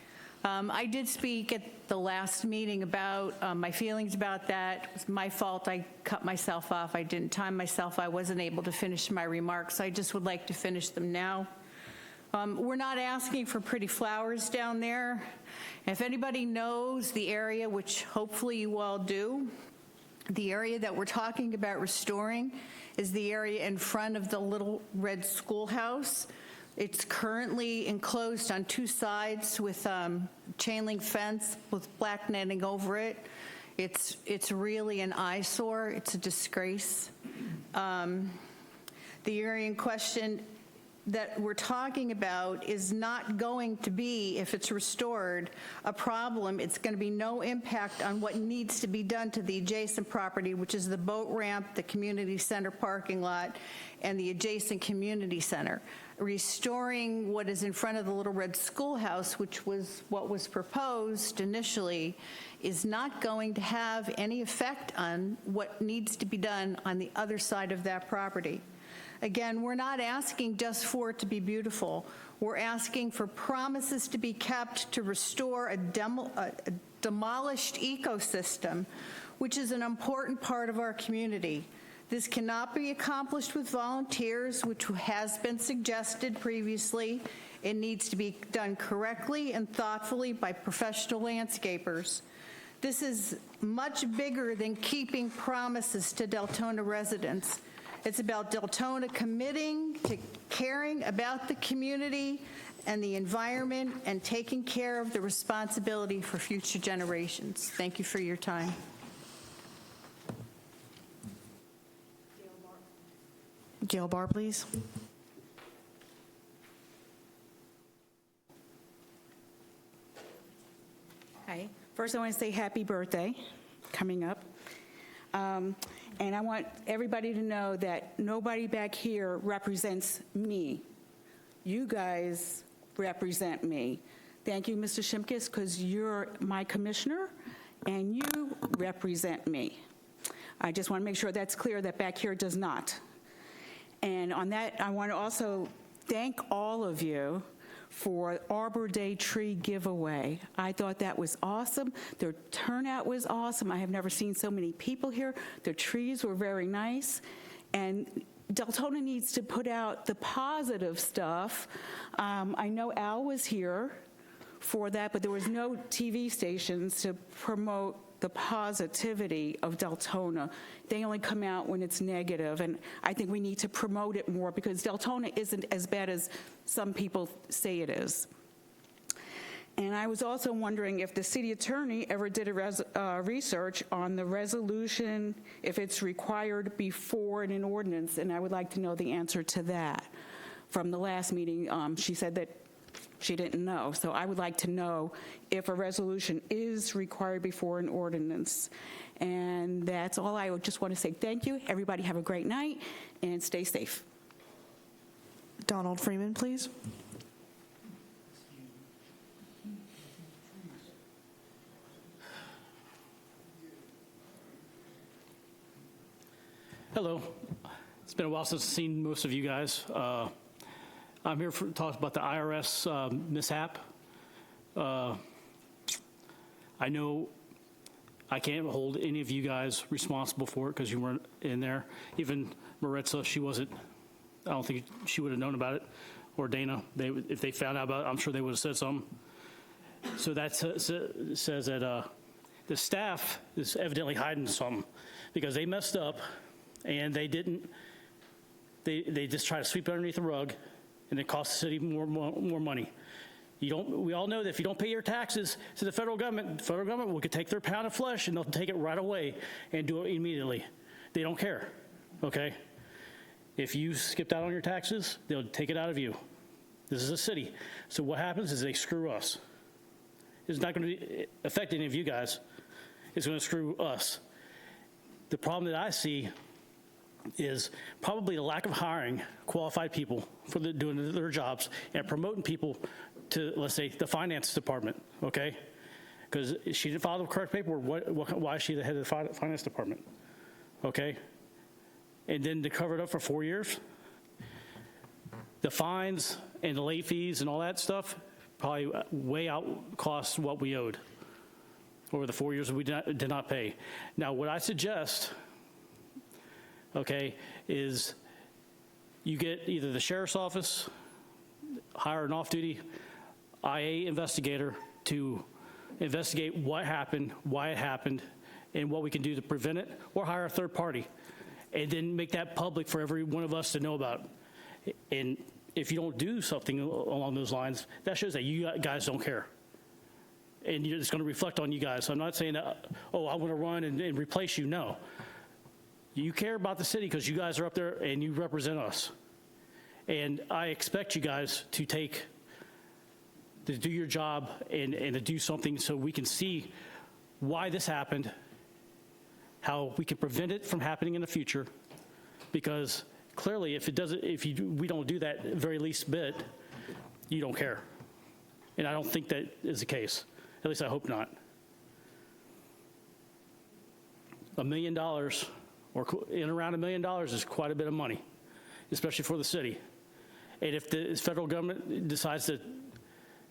I did speak at the last meeting about my feelings about that. It was my fault. I cut myself off. I didn't time myself. I wasn't able to finish my remarks. I just would like to finish them now. We're not asking for pretty flowers down there. If anybody knows the area, which hopefully you all do, the area that we're talking about restoring is the area in front of the Little Red Schoolhouse. It's currently enclosed on two sides with chain link fence with black netting over it. It's really an eyesore. It's a disgrace. The area in question that we're talking about is not going to be, if it's restored, a problem. It's going to be no impact on what needs to be done to the adjacent property, which is the boat ramp, the community center parking lot, and the adjacent community center. Restoring what is in front of the Little Red Schoolhouse, which was what was proposed initially, is not going to have any effect on what needs to be done on the other side of that property. Again, we're not asking just for it to be beautiful. We're asking for promises to be kept to restore a demolished ecosystem, which is an important part of our community. This cannot be accomplished with volunteers, which has been suggested previously. It needs to be done correctly and thoughtfully by professional landscapers. This is much bigger than keeping promises to Deltona residents. It's about Deltona committing to caring about the community and the environment and taking care of the responsibility for future generations. Thank you for your time. Gail Barr, please. Hi. First, I want to say happy birthday coming up. And I want everybody to know that nobody back here represents me. You guys represent me. Thank you, Mr. Shimkus, because you're my commissioner, and you represent me. I just want to make sure that's clear that back here does not. And on that, I want to also thank all of you for Arbor Day tree giveaway. I thought that was awesome. Their turnout was awesome. I have never seen so many people here. The trees were very nice. And Deltona needs to put out the positive stuff. I know Al was here for that, but there was no TV stations to promote the positivity of Deltona. They only come out when it's negative, and I think we need to promote it more because Deltona isn't as bad as some people say it is. And I was also wondering if the city attorney ever did a research on the resolution, if it's required before in an ordinance, and I would like to know the answer to that. From the last meeting, she said that she didn't know. So I would like to know if a resolution is required before an ordinance. And that's all. I would just want to say thank you. Everybody have a great night and stay safe. Donald Freeman, please. Hello. It's been a while since I've seen most of you guys. I'm here to talk about the IRS mishap. I know I can't hold any of you guys responsible for it because you weren't in there. Even Maritza, she wasn't. I don't think she would have known about it. Or Dana, if they found out about it, I'm sure they would have said something. So that says that the staff is evidently hiding something because they messed up and they didn't. They just try to sweep it underneath the rug. And it costs the city more money. We all know that if you don't pay your taxes to the federal government will take their pound of flesh and they'll take it right away and do it immediately. They don't care, okay? If you skipped out on your taxes, they'll take it out of you. This is a city. So what happens is they screw us. It's not going to affect any of you guys. It's going to screw us. The problem that I see is probably the lack of hiring qualified people for doing their jobs and promoting people to, let's say, the finance department, okay? Because she didn't file the correct paperwork. Why is she the head of the finance department, okay? And then to cover it up for 4 years, the fines and the late fees and all that stuff probably way out cost what we owed over the 4 years that we did not pay. Now, what I suggest, okay, is you get either the sheriff's office, hire an off-duty IA investigator to investigate what happened, why it happened, and what we can do to prevent it, or hire a third party, and then make that public for every one of us to know about. And if you don't do something along those lines, that shows that you guys don't care. And it's going to reflect on you guys. So I'm not saying that, oh, I want to run and replace you. No. You care about the city because you guys are up there and you represent us. And I expect you guys to do your job and to do something so we can see why this happened, how we can prevent it from happening in the future. Because clearly, we don't do that very least bit, you don't care. And I don't think that is the case. At least I hope not. $1 million, or in around $1 million, is quite a bit of money, especially for the city. And if the federal government decides to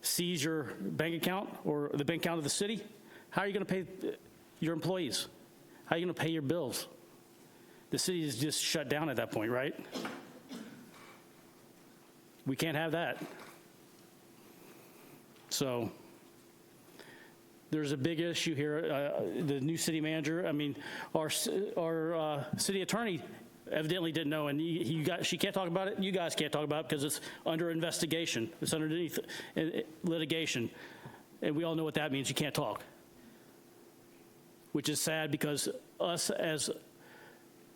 seize your bank account or the bank account of the city, how are you going to pay your employees? How are you going to pay your bills? The city is just shut down at that point, right? We can't have that. So there's a big issue here. The new city manager, I mean, our city attorney evidently didn't know, and she can't talk about it. You guys can't talk about it because it's under investigation. It's underneath litigation. And we all know what that means. You can't talk. Which is sad because us as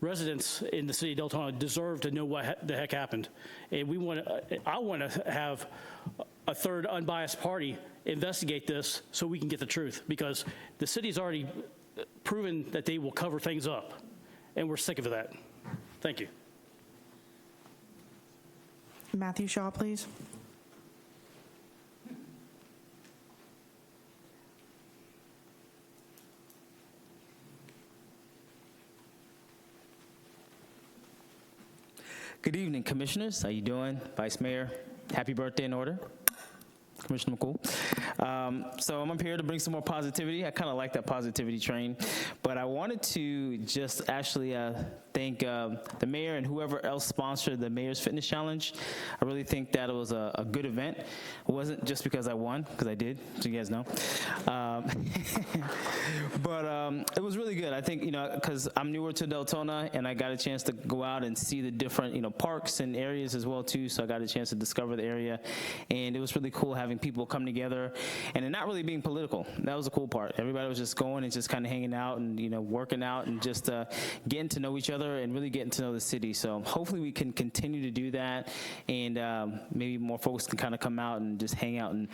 residents in the city of Deltona deserve to know what the heck happened. And I want to have a third unbiased party investigate this so we can get the truth, because the city's already proven that they will cover things up, and we're sick of that. Thank you. Matthew Shaw, please. Good evening, commissioners. How you doing? Vice Mayor, happy birthday in order. Commissioner McCool. So I'm up here to bring some more positivity. I kind of like that positivity train, but I wanted to just actually thank the mayor and whoever else sponsored the Mayor's Fitness Challenge. I really think that it was a good event. It wasn't just because I won, because I did, so you guys know. But it was really good. I think, because I'm newer to Deltona, and I got a chance to go out and see the different, parks and areas as well, too, so I got a chance to discover the area, and it was really cool having people come together and it not really being political. That was the cool part. Everybody was just going and just kind of hanging out and, working out and just getting to know each other and really getting to know the city. So hopefully we can continue to do that, and maybe more folks can kind of come out and just hang out and,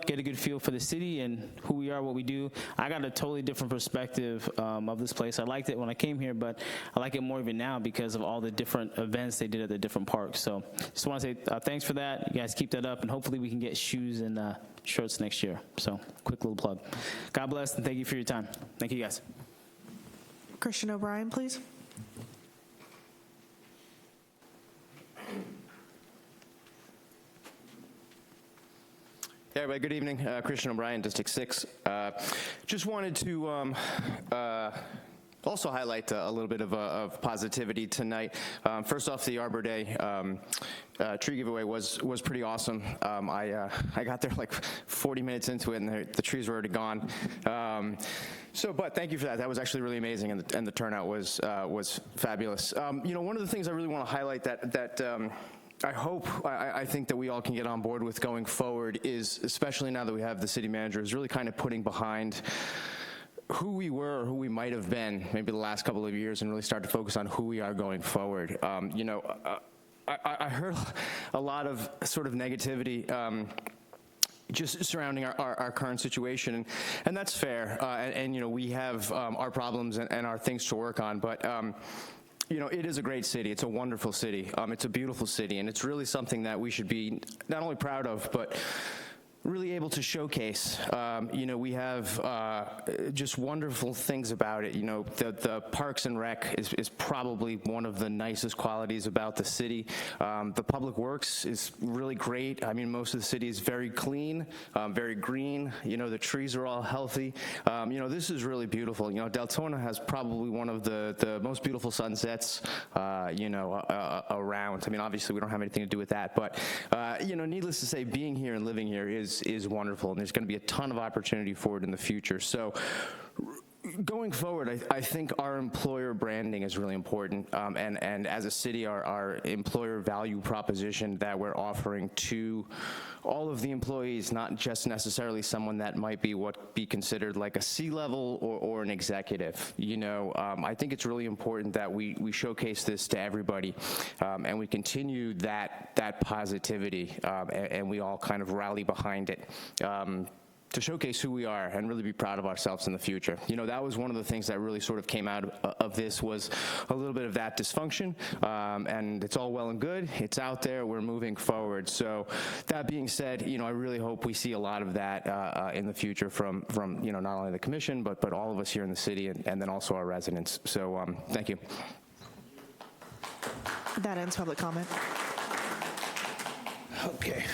get a good feel for the city and who we are, what we do. I got a totally different perspective of this place. I liked it when I came here, but I like it more even now because of all the different events they did at the different parks. So just want to say thanks for that. You guys keep that up, and hopefully we can get shoes and shirts next year. So quick little plug. God bless, and thank you for your time. Thank you, guys. Christian O'Brien, please. Hey, everybody, good evening. Christian O'Brien, District 6. Just wanted to also highlight a little bit of positivity tonight. First off, the Arbor Day tree giveaway was pretty awesome. I got there like 40 minutes into it, and the trees were already gone. But thank you for that. That was actually really amazing, and the turnout was fabulous. One of the things I really want to highlight that I think that we all can get on board with going forward is, especially now that we have the city manager, is really kind of putting behind who we were or who we might have been maybe the last couple of years and really start to focus on who we are going forward. I heard a lot of sort of negativity just surrounding our current situation, and that's fair. And we have our problems and our things to work on, but it is a great city. It's a wonderful city. It's a beautiful city, and it's really something that we should be not only proud of, but really able to showcase. We have just wonderful things about it. The Parks and Rec is probably one of the nicest qualities about the city. The Public Works is really great. I mean, most of the city is very clean, very green. The trees are all healthy. This is really beautiful. Deltona has probably one of the most beautiful sunsets, around. I mean, obviously we don't have anything to do with that, but, needless to say, being here and living here is wonderful, and there's going to be a ton of opportunity for it in the future. So going forward, I think our employer branding is really important, and as a city, our employer value proposition that we're offering to all of the employees, not just necessarily someone that might be considered like a C-level or an executive. I think it's really important that we showcase this to everybody, and we continue that positivity, and we all kind of rally behind it. To showcase who we are and really be proud of ourselves in the future. That was one of the things that really sort of came out of this, was a little bit of that dysfunction, and it's all well and good. It's out there. We're moving forward. So that being said, I really hope we see a lot of that in the future from not only the commission, but all of us here in the city, and then also our residents. So thank you. That ends public comment. Okay.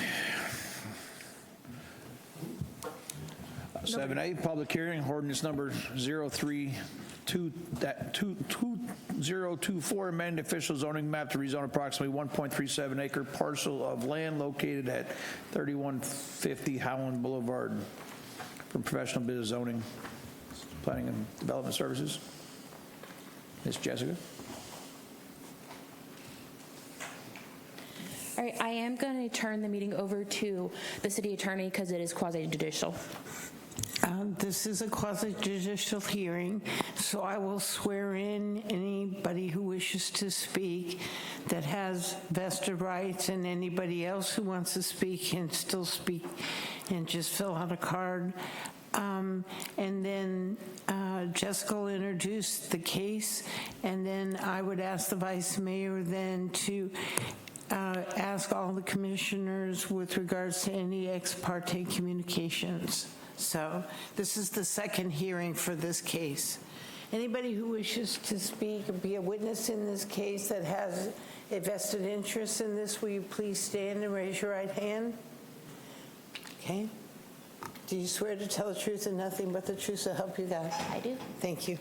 7A, public hearing, ordinance number 2024, amending official zoning map to rezone approximately 1.37 acre parcel of land located at 3150 Howland Boulevard from professional business zoning, planning and development services. Ms. Jessica. All right, I am going to turn the meeting over to the city attorney because it is quasi-judicial. This is a quasi-judicial hearing, so I will swear in anybody who wishes to speak that has vested rights, and anybody else who wants to speak can still speak and just fill out a card. And then Jessica will introduce the case, and then I would ask the vice mayor then to ask all the commissioners with regards to any ex parte communications. So this is the second hearing for this case. Anybody who wishes to speak or be a witness in this case that has a vested interest in this, will you please stand and raise your right hand? Okay. Do you swear to tell the truth and nothing but the truth to help you God? I do. Thank you.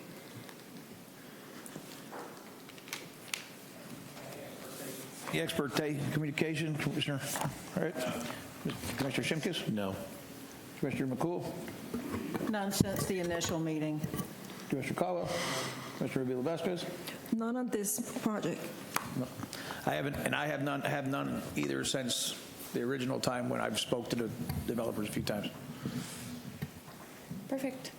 The expert communication, Commissioner. All right. Commissioner Shimkus? No. Commissioner McCool? None since the initial meeting. Commissioner Caldwell? Commissioner Rubio-Vasquez? None on this project. No. I haven't, and I have none either since the original time when I've spoke to the developers a few times. Perfect.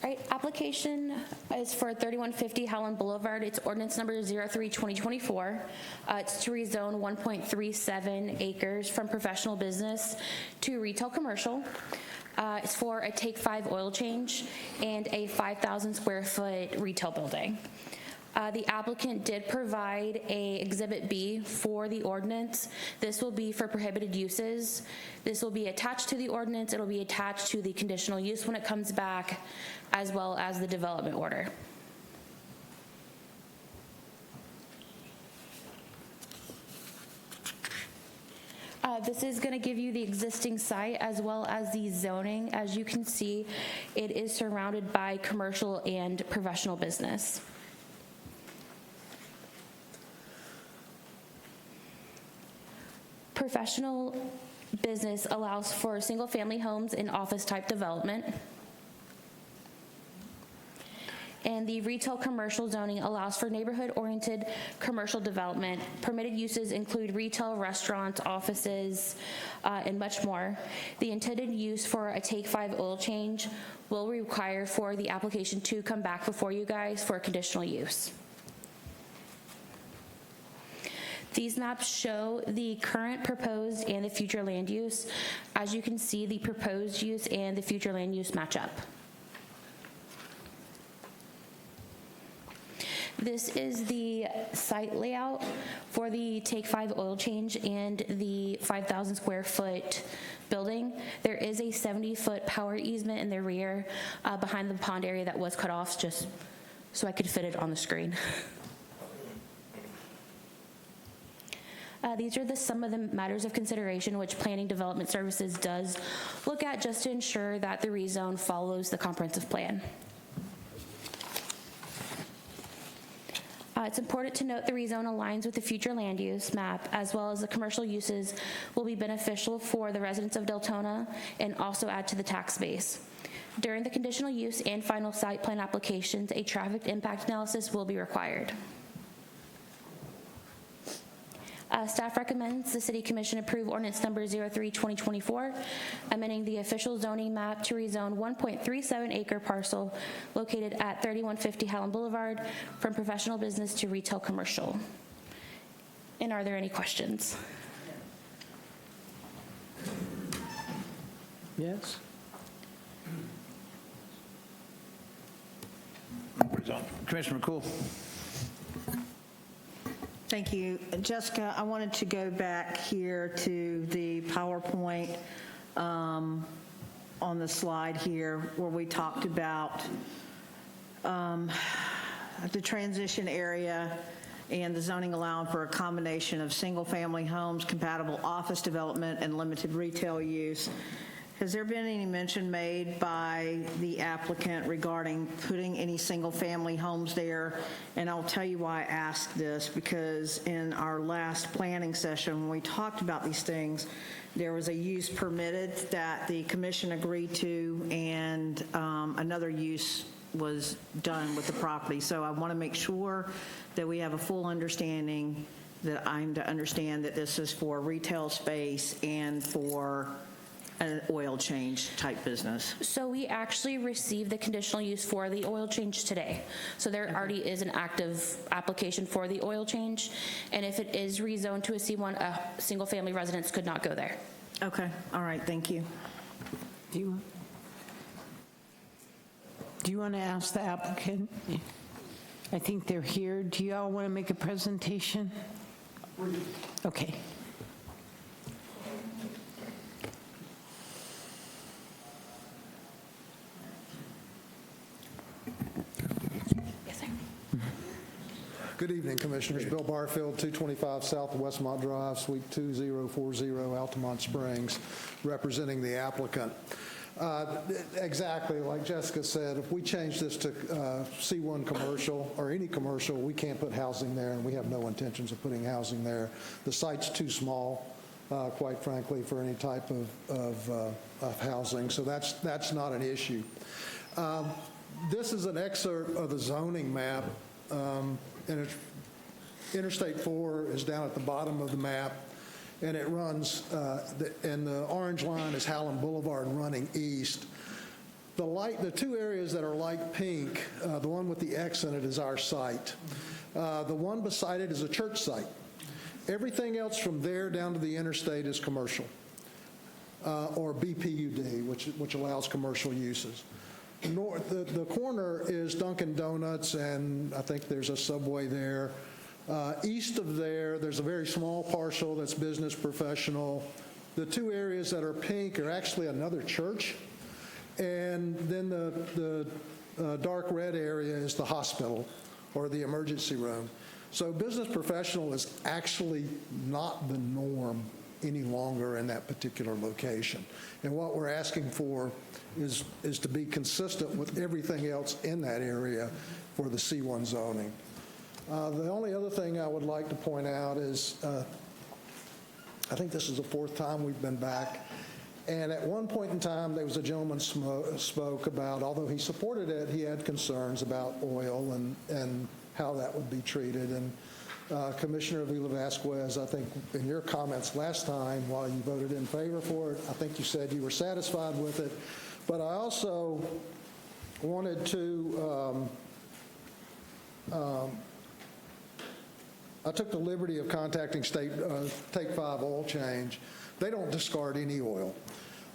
All right, application is for 3150 Howland Boulevard. It's ordinance number 03-2024. It's to rezone 1.37 acres from professional business to retail commercial. It's for a Take 5 oil change and a 5,000 square foot retail building. The applicant did provide a Exhibit B for the ordinance. This will be for prohibited uses. This will be attached to the ordinance. It'll be attached to the conditional use when it comes back, as well as the development order. This is going to give you the existing site as well as the zoning. As you can see, it is surrounded by commercial and professional business. Professional business allows for single-family homes and office-type development. And the retail commercial zoning allows for neighborhood-oriented commercial development. Permitted uses include retail, restaurants, offices, and much more. The intended use for a Take 5 oil change will require for the application to come back before you guys for conditional use. These maps show the current, proposed, and the future land use. As you can see, the proposed use and the future land use match up. This is the site layout for the Take 5 oil change and the 5,000 square foot building. There is a 70-foot power easement in the rear behind the pond area that was cut off, just so I could fit it on the screen. These are some of the matters of consideration which Planning Development Services does look at just to ensure that the rezone follows the comprehensive plan. It's important to note the rezone aligns with the future land use map, as well as the commercial uses will be beneficial for the residents of Deltona and also add to the tax base. During the conditional use and final site plan applications, a traffic impact analysis will be required. Staff recommends the City Commission approve ordinance number 03-2024, amending the official zoning map to rezone 1.37 acre parcel located at 3150 Howland Boulevard from professional business to retail commercial. And are there any questions? Yes. Commissioner McCool. Thank you. Jessica, I wanted to go back here to the PowerPoint on the slide here where we talked about the transition area and the zoning allowing for a combination of single-family homes, compatible office development, and limited retail use. Has there been any mention made by the applicant regarding putting any single-family homes there? And I'll tell you why I ask this, because in our last planning session, when we talked about these things, there was a use permitted that the commission agreed to, and another use was done with the property. So I want to make sure that we have a full understanding, that I'm to understand that this is for retail space and for an oil change type business. So we actually received the conditional use for the oil change today. So there already is an active application for the oil change. And if it is rezoned to a C1, a single family residence could not go there. Okay, all right, thank you. Do you want to ask the applicant? I think they're here. Do you all want to make a presentation? Okay. Good evening, Commissioners. Bill Barfield, 225 South Westmont Drive, Suite 2040, Altamont Springs, representing the applicant. Exactly like Jessica said, if we change this to C1 commercial or any commercial, we can't put housing there, and we have no intentions of putting housing there. The site's too small, quite frankly, for any type of housing, so that's not an issue. This is an excerpt of the zoning map. And Interstate 4 is down at the bottom of the map, and it runs, and the orange line is Howland Boulevard running east. The two areas that are light pink, the one with the X in it is our site. The one beside it is a church site. Everything else from there down to the interstate is commercial, or BPUD, which allows commercial uses. The corner is Dunkin' Donuts, and I think there's a Subway there. East of there, there's a very small parcel that's business professional. The two areas that are pink are actually another church. And then the dark red area is the hospital or the emergency room. So business professional is actually not the norm any longer in that particular location. And what we're asking for is to be consistent with everything else in that area for the C1 zoning. The only other thing I would like to point out is I think this is the fourth time we've been back, And at one point in time, there was a gentleman spoke about, although he supported it, he had concerns about oil and how that would be treated. And Commissioner Avila Vasquez, I think in your comments last time, while you voted in favor for it, I think you said you were satisfied with it. But I also wanted to, I took the liberty of contacting Take 5 Oil Change. They don't discard any oil.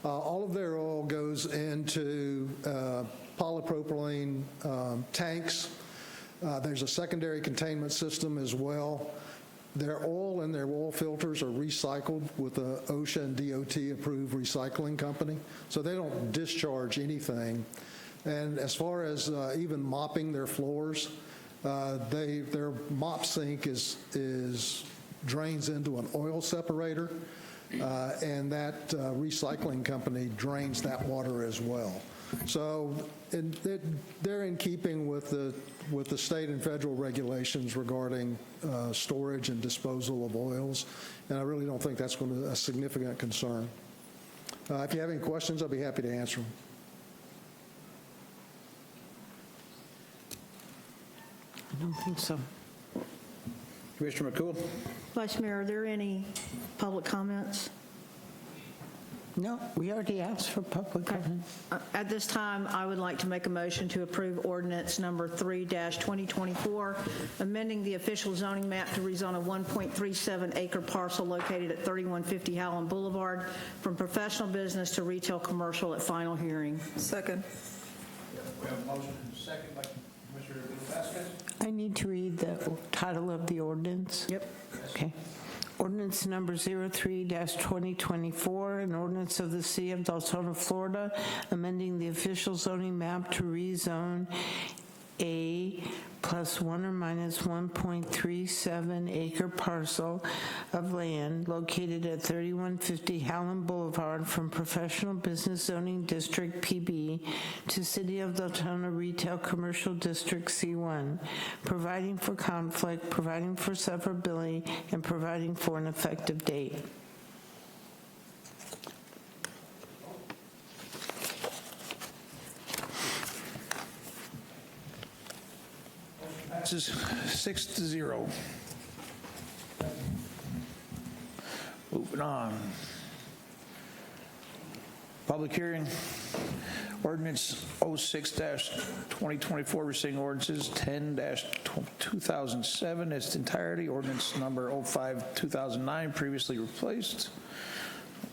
All of their oil goes into polypropylene tanks. There's a secondary containment system as well. Their oil and their oil filters are recycled with a OSHA and DOT approved recycling company, so they don't discharge anything. And as far as even mopping their floors, their mop sink drains into an oil separator, and that recycling company drains that water as well. So they're in keeping with the state and federal regulations regarding storage and disposal of oils, and I really don't think that's going to be a significant concern. If you have any questions, I'll be happy to answer them. I don't think so. Commissioner McCool? Vice Mayor, are there any public comments? No, we already asked for public comment. At this time, I would like to make a motion to approve ordinance number 3-2024, amending the official zoning map to rezone a 1.37 acre parcel located at 3150 Howland Boulevard from professional business to retail commercial at final hearing. Second. We have a motion and a second by Commissioner Vasquez. I need to read the title of the ordinance. Yep. Okay. Ordinance number 03-2024, an ordinance of the City of Deltona, Florida, amending the official zoning map to rezone a plus 1 or minus 1.37 acre parcel of land located at 3150 Howland Boulevard from Professional Business Zoning District PB to City of Deltona Retail Commercial District C1, providing for conflict, providing for severability, and providing for an effective date. Passes 6-0. Moving on. Public hearing. Ordinance 06-2024, rescinding ordinances 10-2007 its entirety. Ordinance number 05-2009, previously replaced.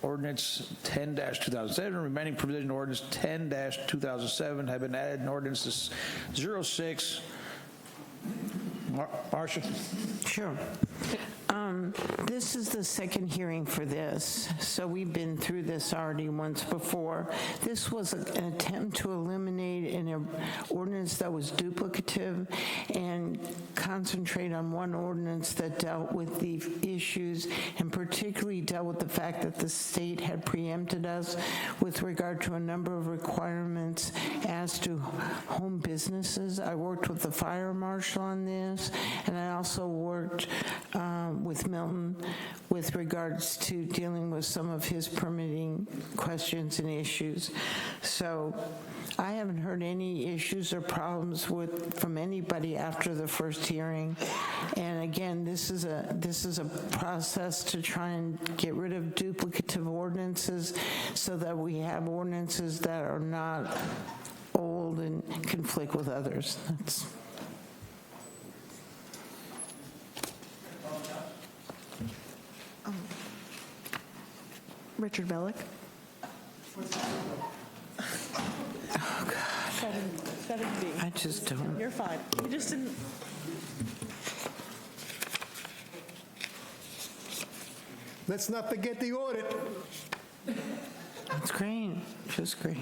Ordinance 10-2007, remaining provision ordinance 10-2007 have been added in ordinances 06. Marcia? Sure. This is the second hearing for this, so we've been through this already once before. This was an attempt to eliminate an ordinance that was duplicative and concentrate on one ordinance that dealt with the issues and particularly dealt with the fact that the state had preempted us with regard to a number of requirements as to home businesses. I worked with the fire marshal on this, and I also worked with Milton with regards to dealing with some of his permitting questions and issues. So I haven't heard any issues or problems from anybody after the first hearing. And again, this is a process to try and get rid of duplicative ordinances so that we have ordinances that are not old and conflict with others. Richard Bellick. Oh, God. 7B. I just don't. You're fine. You just didn't. Let's not forget the audit. That's great. Just great.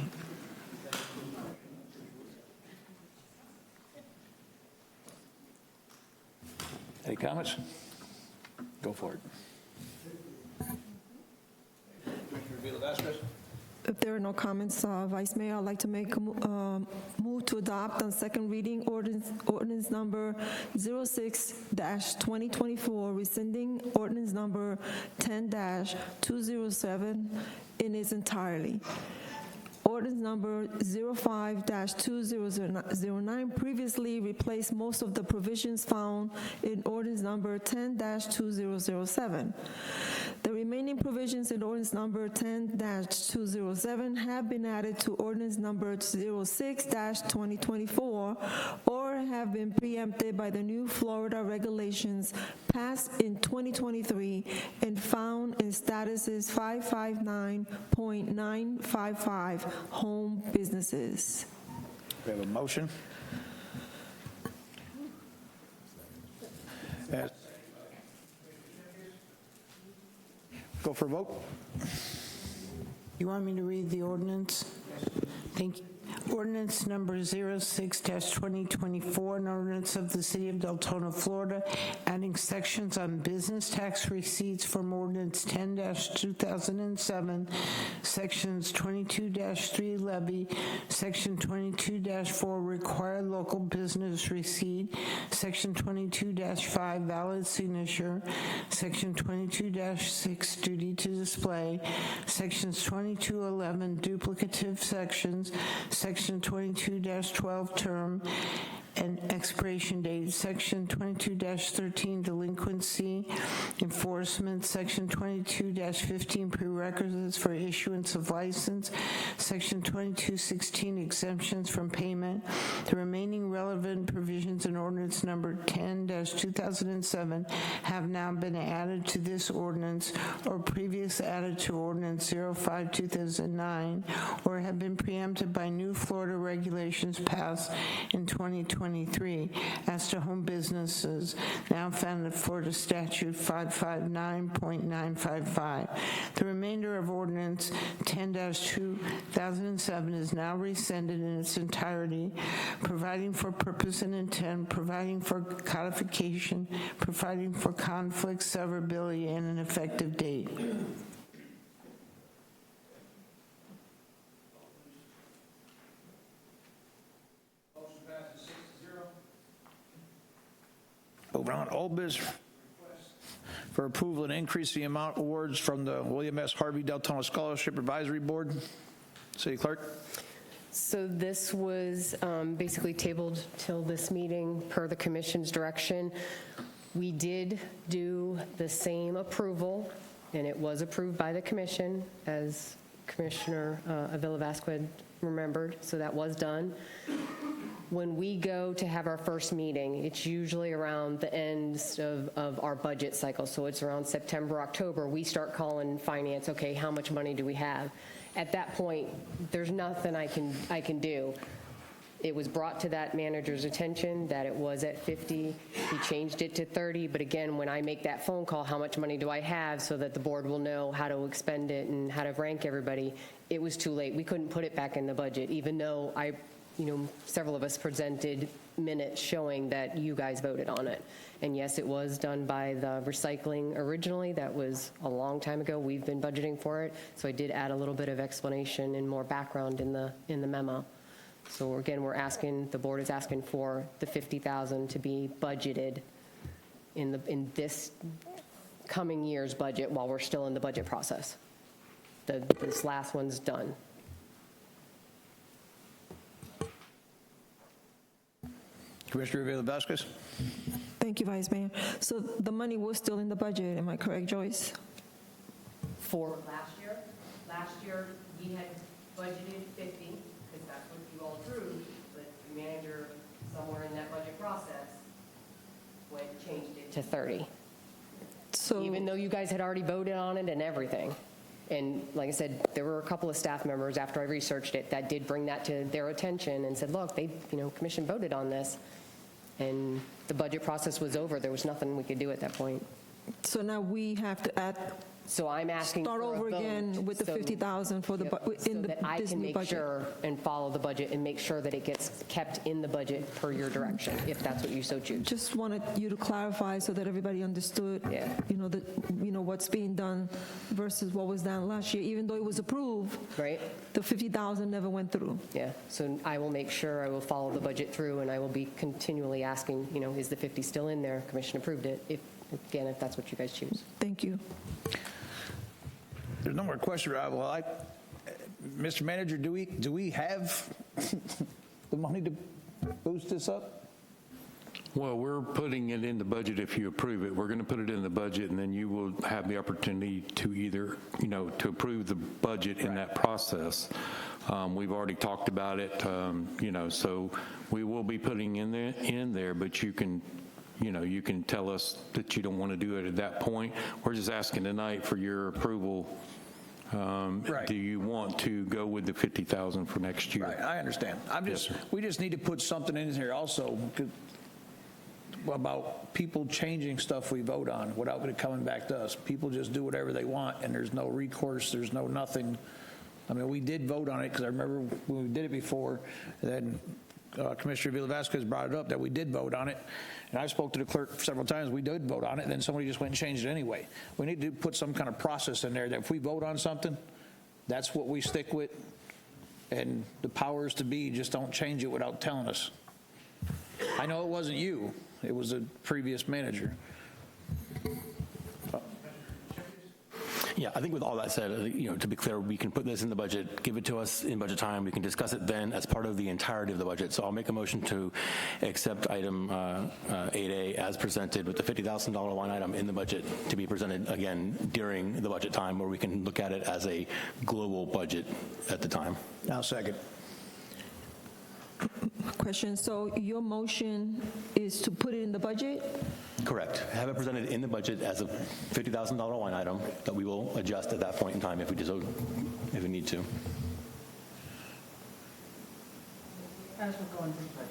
Any comments? Go for it. If there are no comments, Vice Mayor, I'd like to make a move to adopt on second reading ordinance number 06-2024, rescinding ordinance number 10-207 in its entirety. Ordinance number 05-2009 previously replaced most of the provisions found in ordinance number 10-2007. The remaining provisions in ordinance number 10-207 have been added to ordinance number 06-2024 or have been preempted by the new Florida regulations passed in 2023 and found in statuses 559.955 home businesses. We have a motion. Go for a vote. You want me to read the ordinance? Thank you. Ordinance number 06-2024, an ordinance of the City of Deltona, Florida, adding sections on business tax receipts from Ordinance 10-2007, Sections 22-3 levy, Section 22-4 required local business receipt, Section 22-5 valid signature, Section 22-6 duty to display, Sections 22-11 duplicative sections, Section 22-12 term and expiration date, Section 22-13 delinquency enforcement, Section 22-15 prerequisites for issuance of license, Section 22-16 exemptions from payment. The remaining relevant provisions in ordinance number 10-2007 have now been added to this ordinance or previously added to ordinance 05-2009 or have been preempted by new Florida regulations passed in 2023 as to home businesses now found in Florida Statute 559.955. The remainder of Ordinance 10-2007 is now rescinded in its entirety, providing for purpose and intent, providing for codification, providing for conflict, severability, and an effective date. Moving on, old business. For approval and increase the amount awards from the William S. Harvey Deltona Scholarship Advisory Board. City Clerk. So this was basically tabled till this meeting per the commission's direction. We did do the same approval, and it was approved by the commission, as Commissioner Avila Vasquez remembered, so that was done. When we go to have our first meeting, it's usually around the ends of our budget cycle. So it's around September, October, we start calling finance, okay, how much money do we have? At that point, there's nothing I can do. It was brought to that manager's attention that it was at 50. He changed it to 30. But again, when I make that phone call, how much money do I have so that the board will know how to expend it and how to rank everybody, it was too late. We couldn't put it back in the budget, even though several of us presented minutes showing that you guys voted on it. And yes, it was done by the recycling originally. That was a long time ago. We've been budgeting for it. So I did add a little bit of explanation and more background in the memo. So again, the board is asking for the $50,000 to be budgeted in this coming year's budget while we're still in the budget process. This last one's done. Commissioner Avila Vasquez. Thank you, Vice Mayor. So the money was still in the budget, am I correct, Joyce? For last year we had budgeted 50 because that's what you all approved, but the manager somewhere in that budget process changed it to 30. So even though you guys had already voted on it and everything. And like I said, there were a couple of staff members after I researched it that did bring that to their attention and said, look, commission voted on this. And the budget process was over. There was nothing we could do at that point. So now we have to add So I'm asking Start for a over vote again with the so- 50,000 for the, so in that I this can new make budget. sure and follow the budget and make sure that it gets kept in the budget per your direction, if that's what you so choose. Just wanted you to clarify so that everybody understood, what's being done versus what was done last year. Even though it was approved, Right? the 50,000 never went through. Yeah, so I will make sure I will follow the budget through, and I will be continually asking, is the 50 still in there? Commission approved it, if that's what you guys choose. Thank you. There's no more questions, Rob. Well, Mr. Manager, do we have the money to boost this up? Well, we're putting it in the budget if you approve it. We're going to put it in the budget, and then you will have the opportunity to either, to approve the budget in that process. We've already talked about it, so we will be putting in there, but you can tell us that you don't want to do it at that point. We're just asking tonight for your approval. Right. Do you want to go with the 50,000 for next year? Right, I understand. We just need to put something in here also about people changing stuff we vote on without it coming back to us. People just do whatever they want, and there's no recourse, there's no nothing. I mean, we did vote on it, because I remember when we did it before, then Commissioner Villa-Vasquez brought it up that we did vote on it, and I spoke to the clerk several times. We did vote on it, and then somebody just went and changed it anyway. We need to put some kind of process in there that if we vote on something, that's what we stick with, and the powers to be just don't change it without telling us. I know it wasn't you. It was a previous manager. Yeah, I think with all that said, to be clear, we can put this in the budget, give it to us in budget time. We can discuss it then as part of the entirety of the budget. So I'll make a motion to accept item 8A as presented with the $50,000 line item in the budget to be presented again during the budget time, where we can look at it as a global budget at the time. Now, second. Question, so your motion is to put it in the budget? Correct. Have it presented in the budget as a $50,000 line item that we will adjust at that point in time if we need to.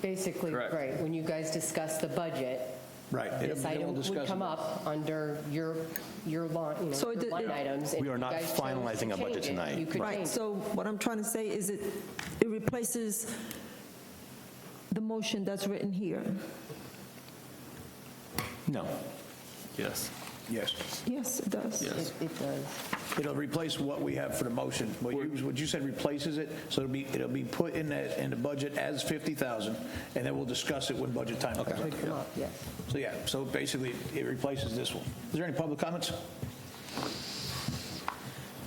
Basically, right, when you guys discuss the budget, right, this item would come up under your line, So your line items. and We are if you not guys chose to finalizing a budget change it, tonight. You could Right, change it. so what I'm trying to say is it replaces the motion that's written here. No. Yes. Yes. Yes, it does. Yes. It does. It'll replace what we have for the motion. What you said replaces it, so it'll be put in the budget as 50,000, and then we'll discuss it when budget time comes up. Come up, yes. So basically, it replaces this one. Is there any public comments?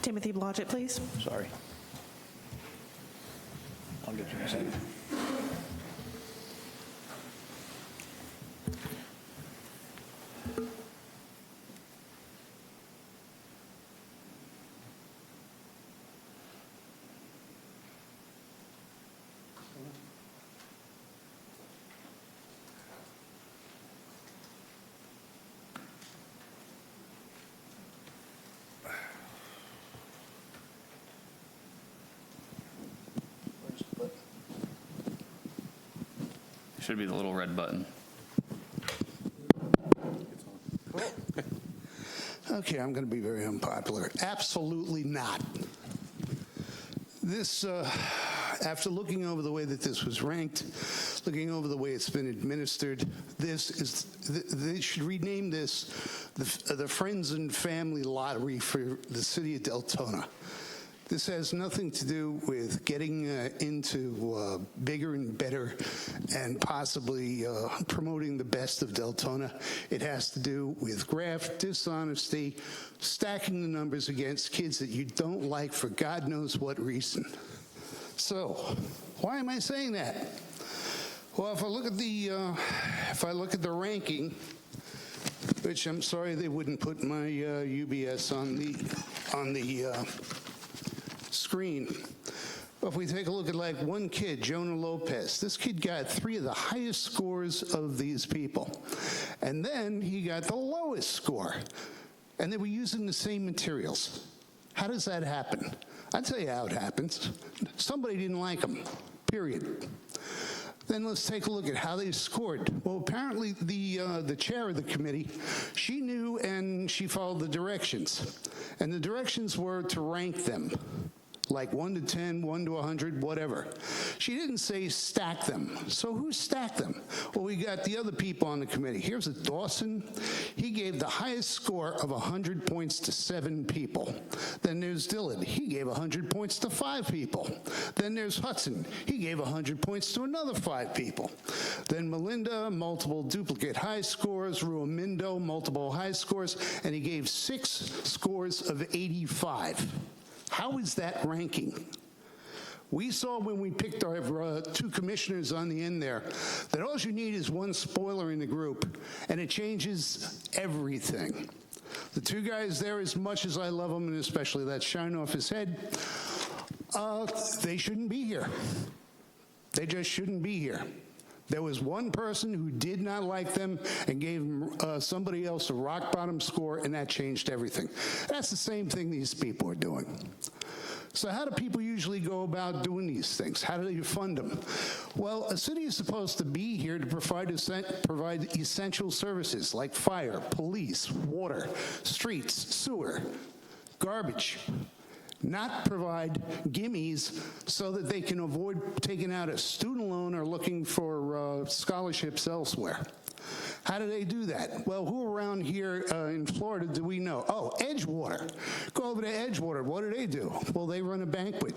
Timothy Blodgett, please. Sorry. I'll get you in a second. Should be the little red button. Okay, I'm going to be very unpopular. Absolutely not. This, after looking over the way that this was ranked, looking over the way it's been administered, they should rename this the Friends and Family Lottery for the city of Deltona. This has nothing to do with getting into bigger and better and possibly promoting the best of Deltona. It has to do with graft, dishonesty, stacking the numbers against kids that you don't like for God knows what reason. So, why am I saying that? Well, if I look at the ranking, which I'm sorry they wouldn't put my UBS on the screen. But if we take a look at like one kid, Jonah Lopez, this kid got 3 of the highest scores of these people. And then he got the lowest score. And they were using the same materials. How does that happen? I'll tell you how it happens. Somebody didn't like them, period. Then let's take a look at how they scored. Well, apparently the chair of the committee, she knew and she followed the directions. And the directions were to rank them, like 1 to 10, 1 to 100, whatever. She didn't say stack them. So who stacked them? Well, we got the other people on the committee. Here's a Dawson. He gave the highest score of 100 points to 7 people. Then there's Dillon. He gave 100 points to 5 people. Then there's Hudson. He gave 100 points to another 5 people. Then Melinda, multiple duplicate high scores. Ruamindo, multiple high scores. And he gave 6 scores of 85. How is that ranking? We saw when we picked our 2 commissioners on the end there that all you need is one spoiler in the group, and it changes everything. The 2 guys there, as much as I love them, and especially that shine off his head, they shouldn't be here. They just shouldn't be here. There was one person who did not like them and gave somebody else a rock-bottom score, and that changed everything. That's the same thing these people are doing. So how do people usually go about doing these things? How do you fund them? Well, a city is supposed to be here to provide essential services like fire, police, water, streets, sewer, garbage. Not provide gimmies so that they can avoid taking out a student loan or looking for scholarships elsewhere. How do they do that? Well, who around here in Florida do we know? Oh, Edgewater. Go over to Edgewater. What do? Well, they run a banquet.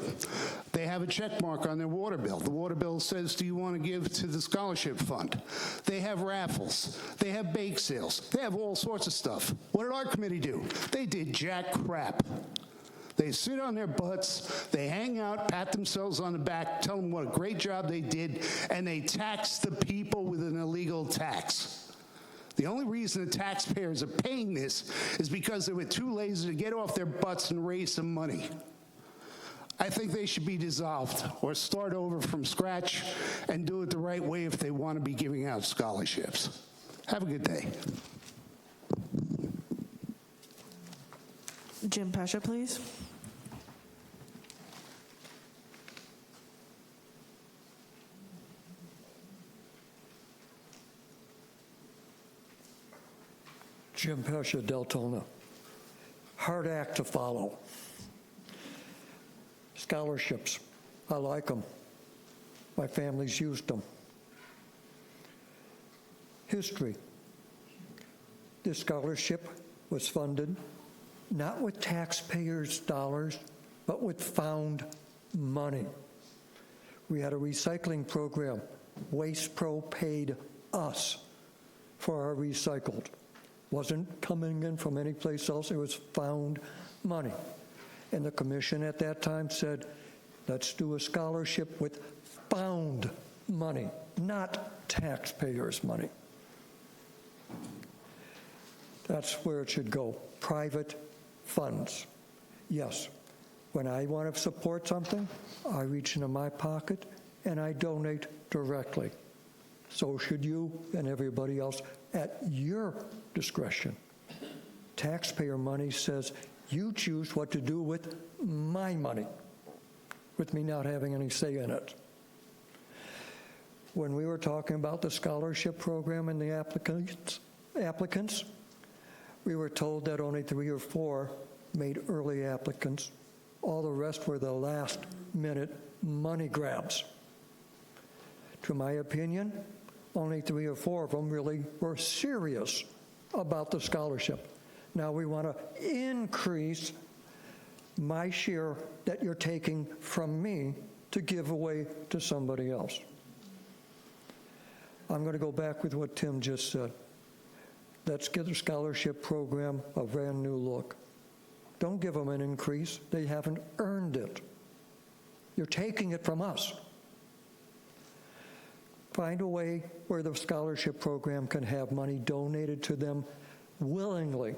They have a check mark on their water bill. The water bill says, do you want to give to the scholarship fund? They have raffles. They have bake sales. They have all sorts of stuff. What did our committee do? They did jack crap. They sit on their butts, they hang out, pat themselves on the back, tell them what a great job they did, and they tax the people with an illegal tax. The only reason the taxpayers are paying this is because they were too lazy to get off their butts and raise some money. I think they should be dissolved or start over from scratch and do it the right way if they want to be giving out scholarships. Have a good day. Jim Pasha, please. Jim Pasha, Deltona. Hard act to follow. Scholarships, I like them. My family's used them. History. This scholarship was funded not with taxpayers' dollars, but with found money. We had a recycling program. Waste Pro paid us for our recycled. Wasn't coming in from any place else, it was found money. And the commission at that time said, let's do a scholarship with found money, not taxpayers' money. That's where it should go, private funds. Yes, when I want to support something, I reach into my pocket and I donate directly. So should you and everybody else at your discretion. Taxpayer money says you choose what to do with my money, with me not having any say in it. When we were talking about the scholarship program and the applicants, we were told that only 3 or 4 made early applicants. All the rest were the last-minute money grabs. To my opinion, only 3 or 4 of them really were serious about the scholarship. Now we want to increase my share that you're taking from me to give away to somebody else. I'm going to go back with what Tim just said. Let's give the scholarship program a brand new look. Don't give them an increase. They haven't earned it. You're taking it from us. Find a way where the scholarship program can have money donated to them willingly,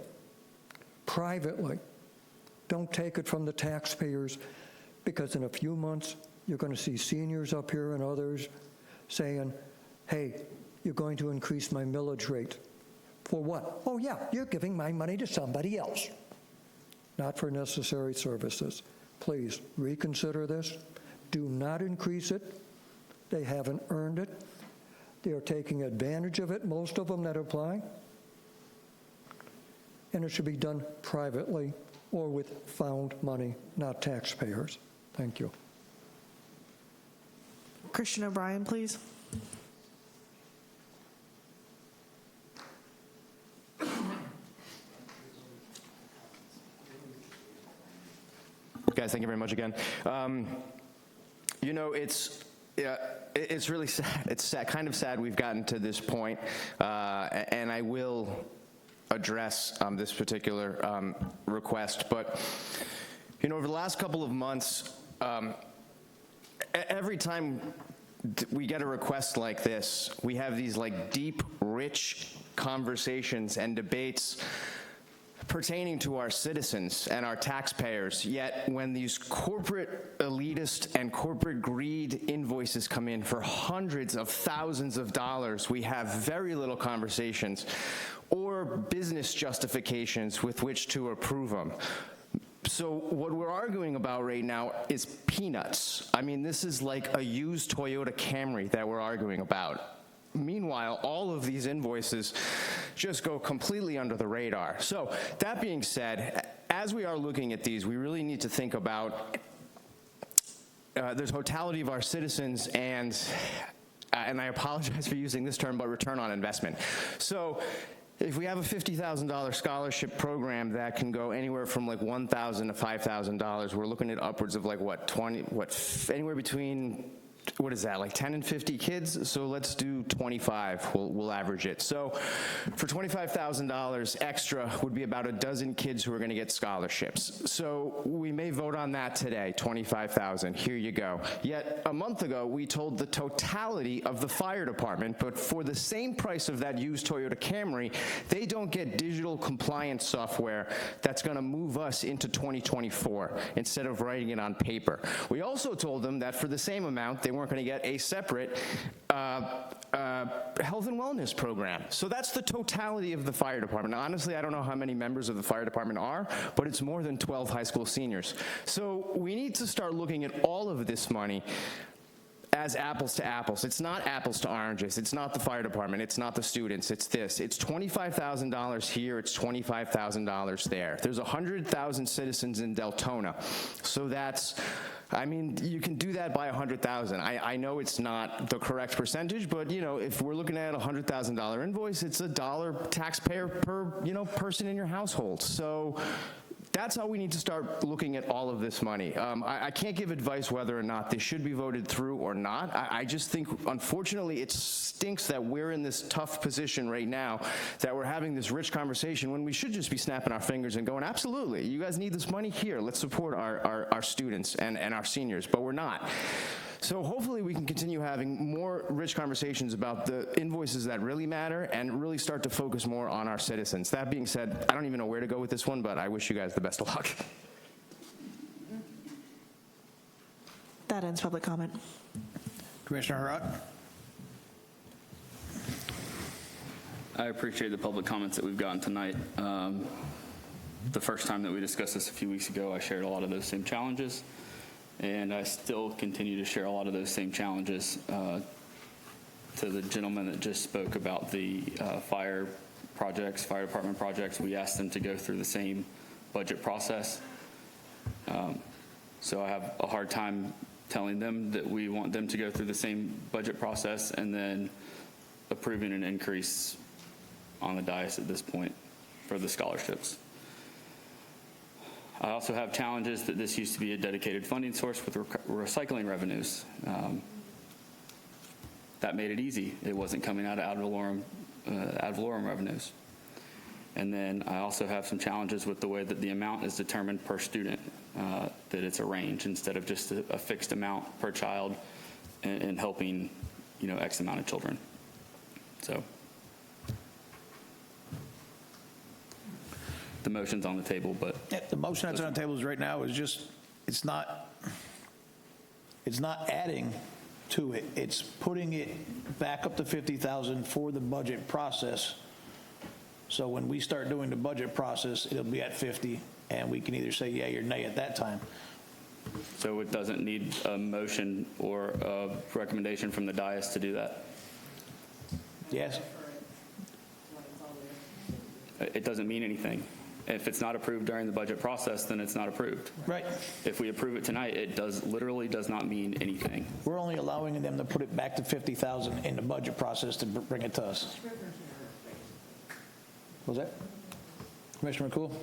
privately. Don't take it from the taxpayers, because in a few months, you're going to see seniors up here and others saying, hey, you're going to increase my millage rate. For what? Oh yeah, you're giving my money to somebody else. Not for necessary services. Please reconsider this. Do not increase it. They haven't earned it. They are taking advantage of it, most of them that apply. And it should be done privately or with found money, not taxpayers. Thank you. Christian O'Brien, please. Guys, thank you very much again. You know, it's really sad. It's sad, kind of sad we've gotten to this point, and I will address this particular request. But, you know, over the last couple of months, every time we get a request like this, we have these like deep, rich conversations and debates pertaining to our citizens and our taxpayers. Yet when these corporate elitist and corporate greed invoices come in for hundreds of thousands of dollars, we have very little conversations or business justifications with which to approve them. So what we're arguing about right now is peanuts. I mean, this is like a used Toyota Camry that we're arguing about. Meanwhile, all of these invoices just go completely under the radar. So that being said, as we are looking at these, we really need to think about the totality of our citizens and I apologize for using this term, but return on investment. So if we have a $50,000 scholarship program that can go anywhere from like $1,000 to $5,000, we're looking at upwards of like anywhere between, what is that, like 10 and 50 kids? So let's do 25, we'll average it. So for $25,000 extra would be about a dozen kids who are gonna get scholarships. So we may vote on that today, $25,000, here you go. Yet a month ago, we told the totality of the fire department, but for the same price of that used Toyota Camry, they don't get digital compliance software that's gonna move us into 2024 instead of writing it on paper. We also told them that for the same amount, they weren't going to get a separate health and wellness program. So that's the totality of the fire department. Now, honestly, I don't know how many members of the fire department are, but it's more than 12 high school seniors. So we need to start looking at all of this money as apples to apples. It's not apples to oranges. It's not the fire department. It's not the students. It's this. It's $25,000 here. It's $25,000 there. There's 100,000 citizens in Deltona. So that's, I mean, you can do that by 100,000. I know it's not the correct percentage, but, you know, if we're looking at a $100,000 invoice, it's $1 taxpayer per, you know, person in your household. So that's how we need to start looking at all of this money. I can't give advice whether or not this should be voted through or not. I just think, unfortunately, it stinks that we're in this tough position right now, that we're having this rich conversation when we should just be snapping our fingers and going, absolutely, you guys need this money here. Let's support our students and our seniors, but we're not. So hopefully we can continue having more rich conversations about the invoices that really matter and really start to focus more on our citizens. That being said, I don't even know where to go with this one, but I wish you guys the best of luck. That ends public comment. Commissioner Hurrott? I appreciate the public comments that we've gotten tonight. The first time that we discussed this a few weeks ago, I shared a lot of those same challenges. And I still continue to share a lot of those same challenges. To the gentleman that just spoke about the fire department projects, we asked them to go through the same budget process. So I have a hard time telling them that we want them to go through the same budget process and then approving an increase on the dais at this point for the scholarships. I also have challenges that this used to be a dedicated funding source with recycling revenues. That made it easy. It wasn't coming out of ad valorem revenues. And then I also have some challenges with the way that the amount is determined per student, that it's a range instead of just a fixed amount per child and helping, you know, X amount of children. So the motion's on the table, but the motion that's on the table right now is just, it's not adding to it. It's putting it back up to 50,000 for the budget process. So when we start doing the budget process, it'll be at 50, and we can either say yay or nay at that time. So it doesn't need a motion or a recommendation from the dais to do that? Yes. It doesn't mean anything. If it's not approved during the budget process, then it's not approved. Right. If we approve it tonight, it literally does not mean anything. We're only allowing them to put it back to 50,000 in the budget process to bring it to us. What was that? Commissioner McCool?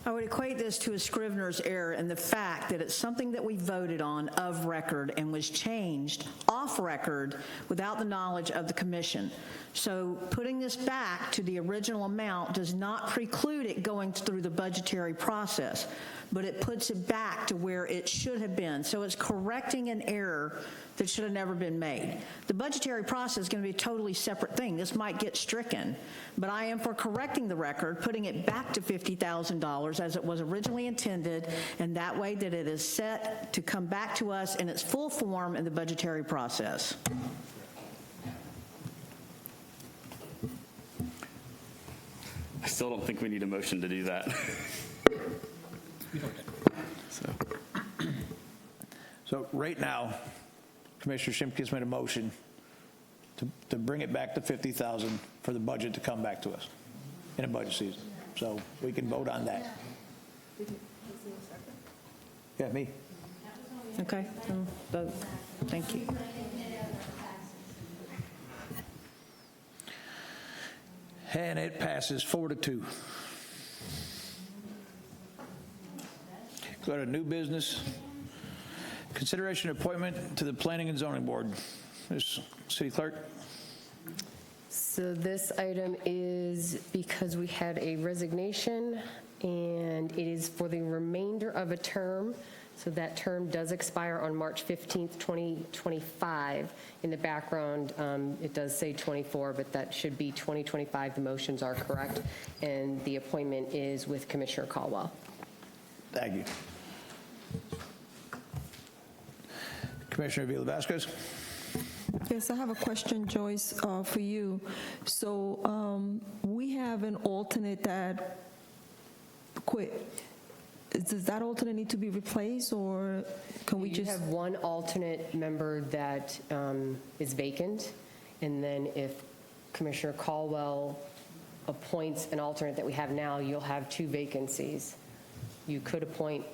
I would equate this to a Scrivener's error in the fact that it's something that we voted on of record and was changed off record without the knowledge of the commission. So putting this back to the original amount does not preclude it going through the budgetary process, but it puts it back to where it should have been. So it's correcting an error that should have never been made. The budgetary process is going to be a totally separate thing. This might get stricken, but I am for correcting the record, putting it back to $50,000 as it was originally intended, and that way that it is set to come back to us in its full form in the budgetary process. I still don't think we need a motion to do that. So right now, Commissioner Shimkus made a motion to bring it back to 50,000 for the budget to come back to us in a budget season. So we can vote on that. Yeah, me. Okay, vote. Thank you. And it passes 4-2. Go to new business. Consideration appointment to the Planning and Zoning Board. Ms. City Clerk. So this item is because we had a resignation, and it is for the remainder of a term. So that term does expire on March 15th, 2025. In the background, it does say 24, but that should be 2025. The motions are correct. And the appointment is with Commissioner Caldwell. Thank you. Commissioner Avila-Vasquez. Yes, I have a question, Joyce, for you. So we have an alternate that quit. Does that alternate need to be replaced, or can we just? You have one alternate member that is vacant, and then if Commissioner Caldwell appoints an alternate that we have now, you'll have 2 vacancies. You could appoint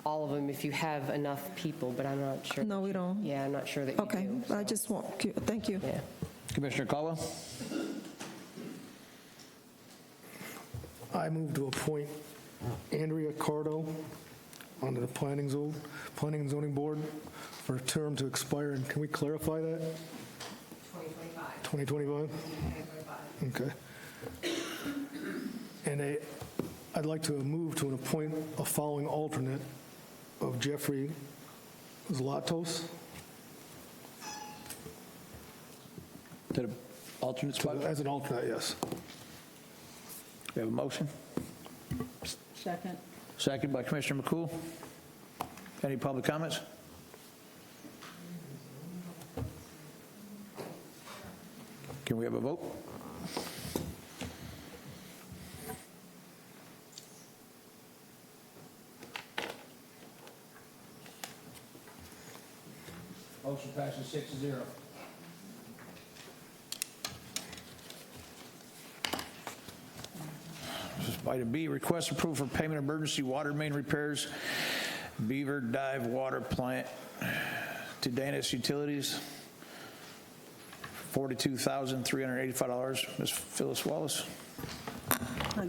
all of them if you have enough people, but I'm not sure. No, we don't. Yeah, I'm not sure that you Okay, do. I just want, thank you. Yeah. Commissioner Caldwell. I move to appoint Andrea Cardo onto the Planning and Zoning Board for a term to expire, and can we clarify that? 2025. 2025? Okay. And I'd like to move to appoint a following alternate of Jeffrey Zlatos. To the alternate spot? As an alternate, yes. We have a motion. Second. Second by Commissioner McCool. Any public comments? Can we have a vote? Motion passes 6-0. Item B, request approval for payment of emergency water main repairs, Beaver Dive Water Plant to Danish Utilities, $42,385. Ms. Phyllis Wallace.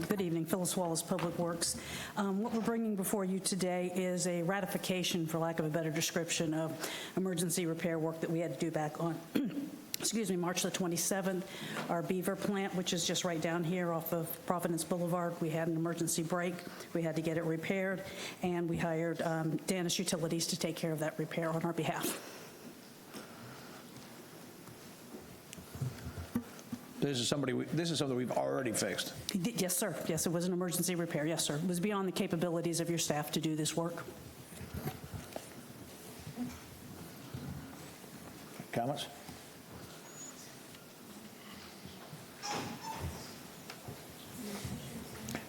Good evening, Phyllis Wallace, Public Works. What we're bringing before you today is a ratification, for lack of a better description, of emergency repair work that we had to do back on excuse me, March the 27th. Our Beaver plant, which is just right down here off of Providence Boulevard, we had an emergency break. We had to get it repaired, and we hired Danish Utilities to take care of that repair on our behalf. This is something we've already fixed. Yes, sir. Yes, it was an emergency repair. Yes, sir. It was beyond the capabilities of your staff to do this work. Comments?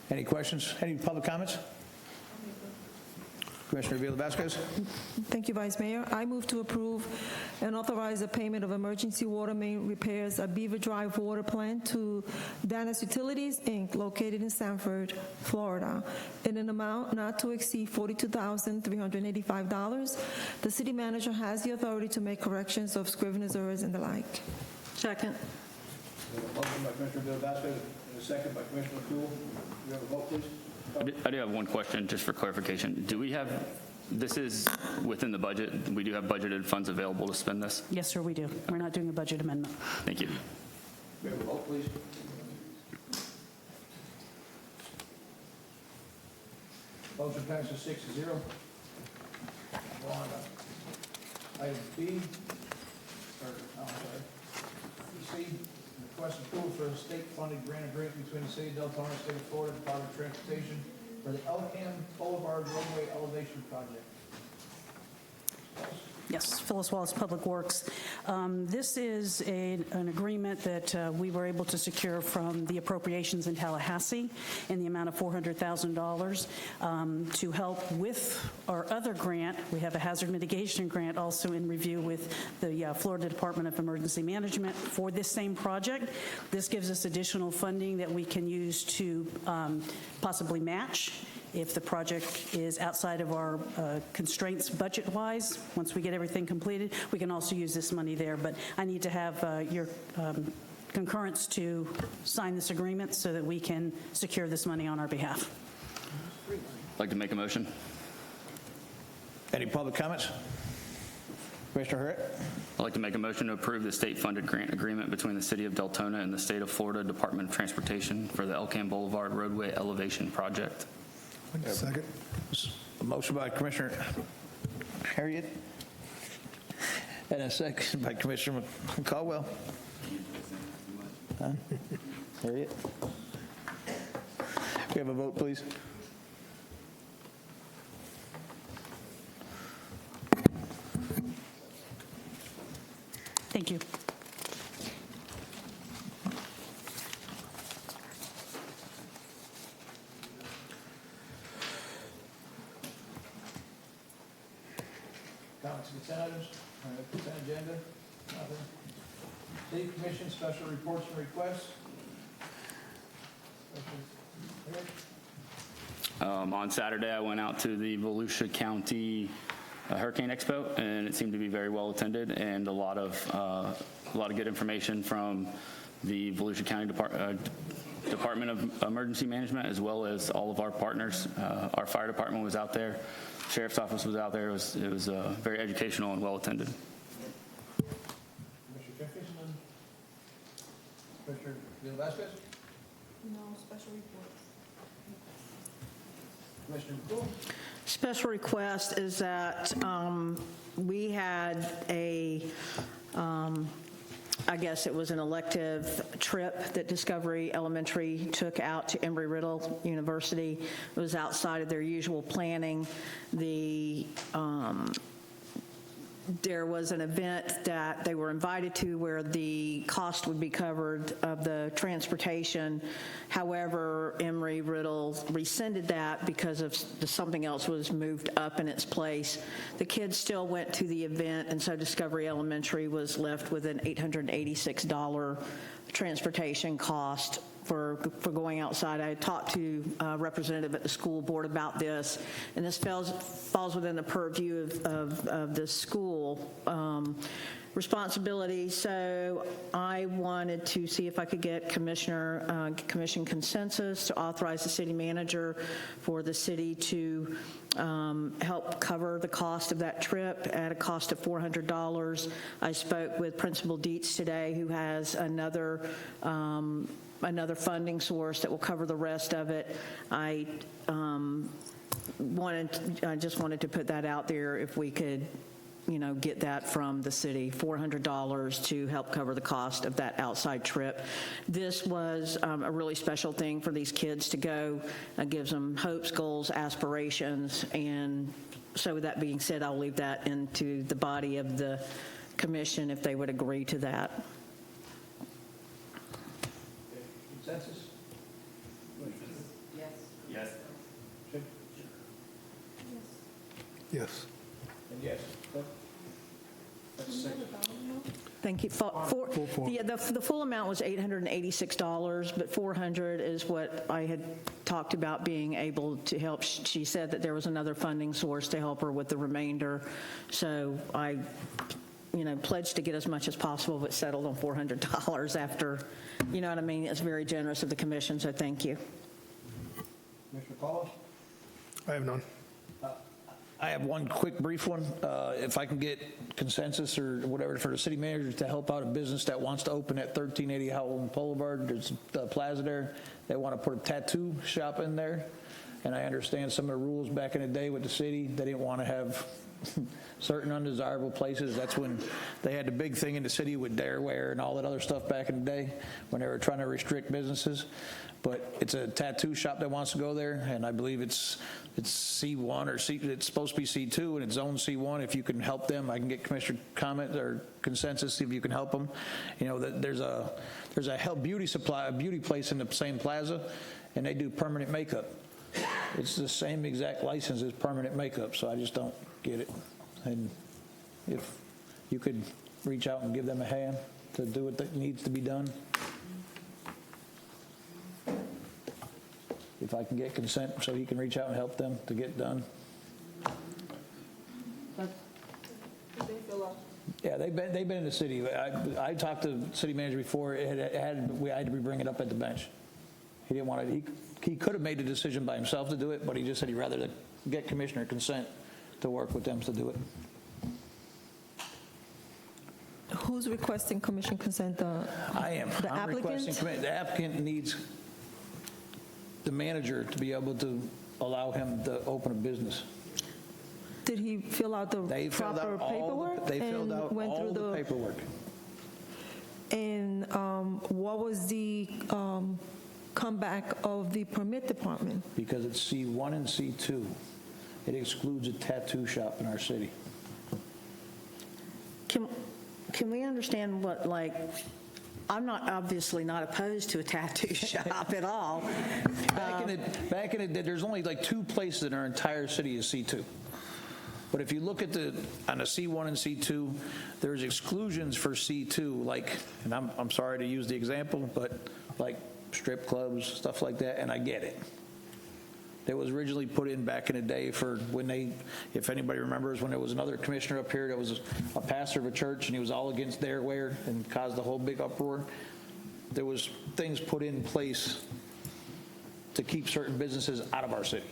Any questions? Any public comments? Commissioner Avila-Vasquez. Thank you, Vice Mayor. I move to approve and authorize the payment of emergency water main repairs at Beaver Drive Water Plant to Danis Utilities, Inc., located in Sanford, Florida, in an amount not to exceed $42,385. The city manager has the authority to make corrections of scrivener's errors and the like. Second. We have a motion by Commissioner Bill Vasquez and a second by Commissioner Poole. We have a vote, please. I do have one question, just for clarification. Do we have, this is within the budget, we do have budgeted funds available to spend this? Yes, sir, we do. We're not doing a budget amendment. Thank you. We have a vote, please. Motion passes 6-0. Go on to item B, or, I'm sorry, C, request approval for a state-funded grant agreement between the City of Deltona, State of Florida, Department of Transportation for the Elkham Boulevard roadway elevation project. Yes, Phyllis Wallace, Public Works. This is an agreement that we were able to secure from the appropriations in Tallahassee in the amount of $400,000 to help with our other grant. We have a hazard mitigation grant also in review with the Florida Department of Emergency Management for this same project. This gives us additional funding that we can use to possibly match if the project is outside of our constraints budget-wise. Once we get everything completed, we can also use this money there. But I need to have your concurrence to sign this agreement so that we can secure this money on our behalf. I'd like to make a motion. Any public comments? Commissioner Hurd? I'd like to make a motion to approve the state-funded grant agreement between the City of Deltona and the State of Florida Department of Transportation for the Elkham Boulevard roadway elevation project. Second. A motion by Commissioner Harriet and a second by Commissioner Caldwell. Huh? Harriet? We have a vote, please. Thank you. Comments, consent items, consent agenda, nothing. City Commission special reports and requests. On Saturday, I went out to the Volusia County Hurricane Expo, and it seemed to be very well attended, and a lot of good information from the Volusia County Department of Emergency Management, as well as all of our partners. Our fire department was out there. Sheriff's office was out there. It was very educational and well attended. Commissioner Jenkins, Commissioner Bill Vasquez, No special reports. Commissioner Poole. Special request is that we had a, I guess it was an elective trip that Discovery Elementary took out to Embry-Riddle University. It was outside of their usual planning. There was an event that they were invited to where the cost would be covered of the transportation. However, Embry-Riddle rescinded that because of something else was moved up in its place. The kids still went to the event, and so Discovery Elementary was left with an $886 transportation cost for going outside. I talked to a representative at the school board about this, and this falls within the purview of the school responsibility. So I wanted to see if I could get commission consensus to authorize the city manager for the city to help cover the cost of that trip at a cost of $400. I spoke with Principal Dietz today, who has another funding source that will cover the rest of it. I just wanted to put that out there if we could, get that from the city, $400 to help cover the cost of that outside trip. This was a really special thing for these kids to go. It gives them hopes, goals, aspirations, and so with that being said, I'll leave that into the body of the commission if they would agree to that. Consensus? Yes. Yes. Yes. And yes. Thank you. The full amount was $886, but $400 is what I had talked about being able to help. She said that there was another funding source to help her with the remainder. So I, pledged to get as much as possible, but settled on $400 after, you know what I mean? It's very generous of the commission, so thank you. Commissioner Collins? I have none. I have one quick brief one. If I can get consensus or whatever for the city manager to help out a business that wants to open at 1380 Howland Boulevard, there's the plaza there. They want to put a tattoo shop in there. And I understand some of the rules back in the day with the city. They didn't want to have certain undesirable places. That's when they had the big thing in the city with Dareware and all that other stuff back in the day when they were trying to restrict businesses. But it's a tattoo shop that wants to go there, and I believe it's C1 or it's supposed to be C2, and it's zone C1. If you can help them, I can get commissioner comment or consensus, see if you can help them. There's a beauty place in the same plaza, and they do permanent makeup. It's the same exact license as permanent makeup, so I just don't get it. And if you could reach out and give them a hand to do what that needs to be done. If I can get consent so he can reach out and help them to get done. Yeah, they've been in the city. I talked to the city manager before. We had to bring it up at the bench. He didn't want to. He could have made the decision by himself to do it, but he just said he'd rather get commissioner consent to work with them to do it. Who's requesting commission consent? I am. The I'm requesting applicant? the applicant needs the manager to be able to allow him to open a business. Did he fill out the proper paperwork? They filled out went all through the paperwork. And what was the comeback of the permit department? Because it's C1 and C2. It excludes a tattoo shop in our city. Can we understand what, I'm obviously not opposed to a tattoo shop at all. Back in the day, there's only 2 places in our entire city is C2. But if you look at on the C1 and C2, there's exclusions for C2, and I'm sorry to use the example, but strip clubs, stuff like that, and I get it. It was originally put in back in the day for when if anybody remembers, when there was another commissioner up here that was a pastor of a church and he was all against Dareware and caused a whole big uproar. There was things put in place to keep certain businesses out of our city.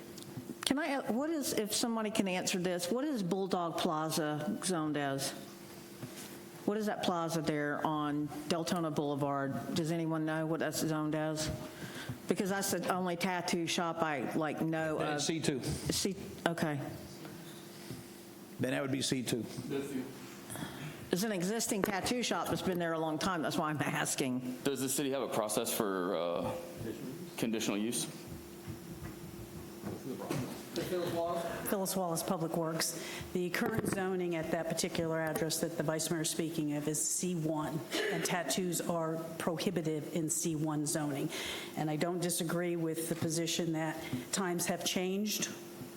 Can I, if somebody can answer this, what is Bulldog Plaza zoned as? What is that plaza there on Deltona Boulevard? Does anyone know what that's zoned as? Because that's the only tattoo shop I know of. C2. Okay. Then that would be C2. It's an existing tattoo shop that's been there a long time. That's why I'm asking. Does the city have a process for conditional use? Phyllis Wallace, Public Works. The current zoning at that particular address that the Vice Mayor is speaking of is C1, and tattoos are prohibited in C1 zoning. And I don't disagree with the position that times have changed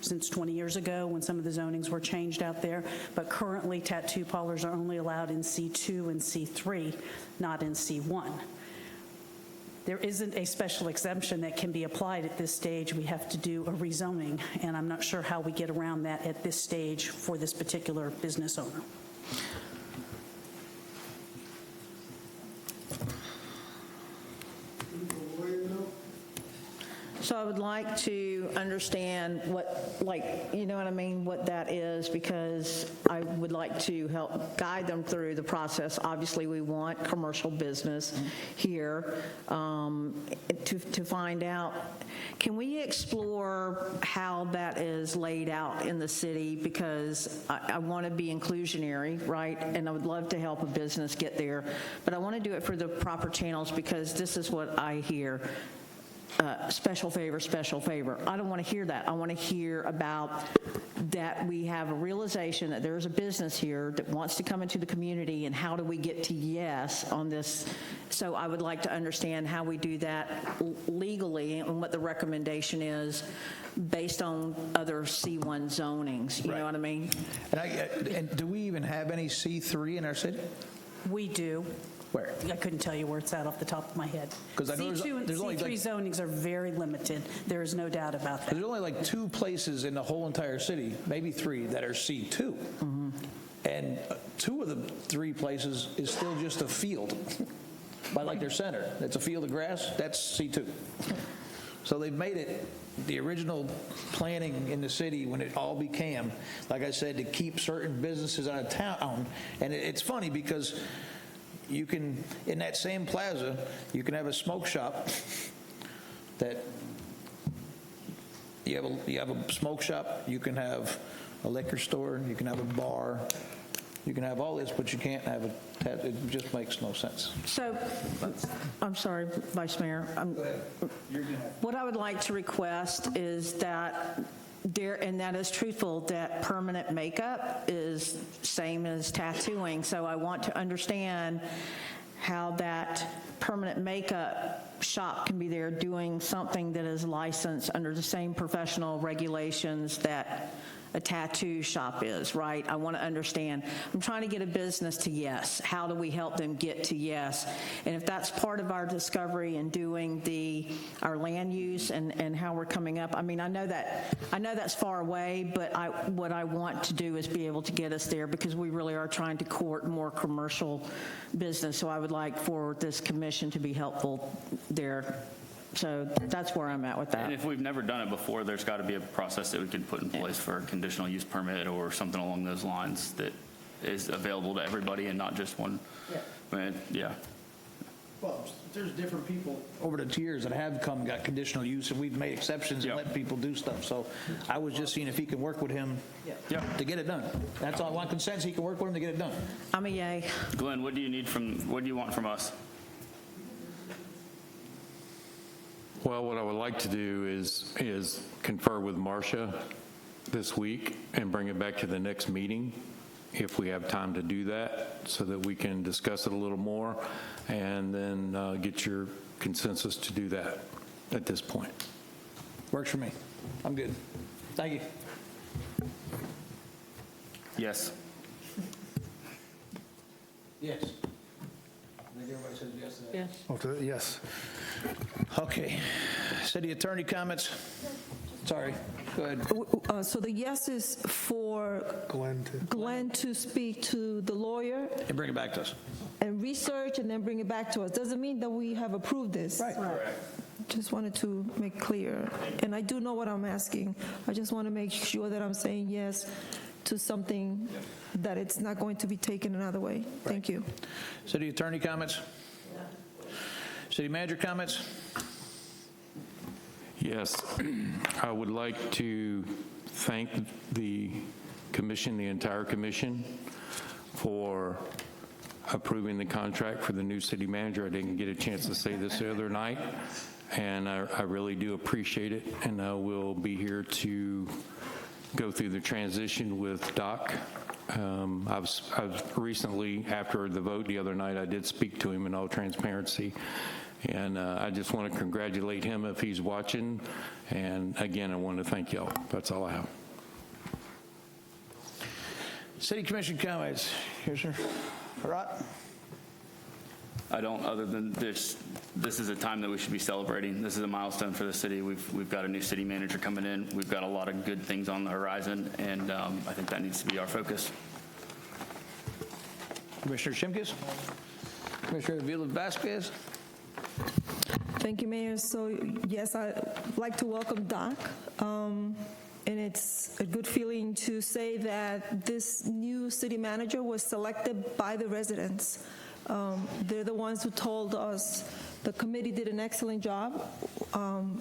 since 20 years ago when some of the zonings were changed out there, but currently tattoo parlors are only allowed in C2 and C3, not in C1. There isn't a special exemption that can be applied at this stage. We have to do a rezoning, and I'm not sure how we get around that at this stage for this particular business owner. So I would like to understand what, you know what I mean, what that is, because I would like to help guide them through the process. Obviously, we want commercial business here to find out. Can we explore how that is laid out in the city? Because I want to be inclusionary, right? And I would love to help a business get there, but I want to do it for the proper channels, because this is what I hear. Special favor, special favor. I don't want to hear that. I want to hear about that we have a realization that there's a business here that wants to come into the community, and how do we get to yes on this? So I would like to understand how we do that legally and what the recommendation is based on other C1 zonings. You know what I mean? And do we even have any C3 in our city? We do. Where? I couldn't tell you where it's at off the top of my head. 'Cause I know C2 and there's only, C3 like- zonings are very limited. There is no doubt about that. There's only like 2 places in the whole entire city, maybe 3, that are C2. And 2 of the 3 places is still just a field by like their center. It's a field of grass, that's C2. So they've made it, the original planning in the city when it all became, like I said, to keep certain businesses out of town. And it's funny because you can, in that same plaza, you can have a smoke shop that you have a smoke shop, you can have a liquor store, you can have a bar, you can have all this, but you can't have it just makes no sense. So, I'm sorry, Vice Mayor. What I would like to request is that and that is truthful, that permanent makeup is same as tattooing. So I want to understand how that permanent makeup shop can be there doing something that is licensed under the same professional regulations that a tattoo shop is, right? I want to understand. I'm trying to get a business to yes. How do we help them get to yes? And if that's part of our discovery and doing our land use and how we're coming up, I mean, I know that's far away, but what I want to do is be able to get us there, because we really are trying to court more commercial business. So I would like for this commission to be helpful there. So that's where I'm at with that. And if we've never done it before, there's got to be a process that we could put in place for a conditional use permit or something along those lines that is available to everybody and not just one. Yeah. Well, there's different people over the years that have got conditional use, and we've made exceptions and let people do stuff. So I was just seeing if he could work with him to get it done. That's all. I want consensus. He can work with him to get it done. I'm a yay. Glenn, what do you want from us? Well, what I would like to do is confer with Marcia this week and bring it back to the next meeting, if we have time to do that, so that we can discuss it a little more and then get your consensus to do that at this point. Works for me. I'm good. Thank you. Yes. Yes. I think everybody says yes to that. Yes. Okay, yes. Okay. City attorney comments? Sorry. Go ahead. So the yes is for Glenn to speak to the lawyer And bring it back to us. and research and then bring it back to us. Doesn't mean that we have approved this. Right. Just wanted to make clear. And I do know what I'm asking. I just want to make sure that I'm saying yes to something that it's not going to be taken another way. Thank you. City attorney comments? City manager comments? Yes, I would like to thank the commission, the entire commission, for approving the contract for the new city manager. I didn't get a chance to say this the other night, and I really do appreciate it, and I will be here to go through the transition with Doc. I was recently, after the vote the other night, I did speak to him in all transparency, and I just want to congratulate him if he's watching, and again, I want to thank y'all. That's all I have. City commission comments. Commissioner Rott? I don't, other than this is a time that we should be celebrating. This is a milestone for the city. We've got a new city manager coming in. We've got a lot of good things on the horizon, and I think that needs to be our focus. Commissioner Shimkus? Commissioner Vila-Vasquez? Thank you, Mayor. So yes, I'd like to welcome Doc. And it's a good feeling to say that this new city manager was selected by the residents. They're the ones who told us the committee did an excellent job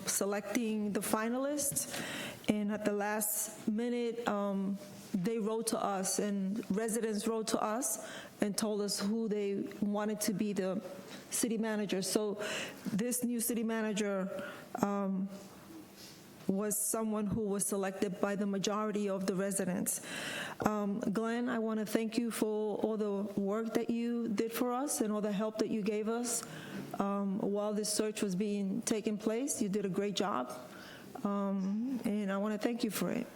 selecting the finalists, and at the last minute, they wrote to us, and residents wrote to us and told us who they wanted to be the city manager. So this new city manager was someone who was selected by the majority of the residents. Glenn, I want to thank you for all the work that you did for us and all the help that you gave us while this search was taking place. You did a great job, and I want to thank you for it.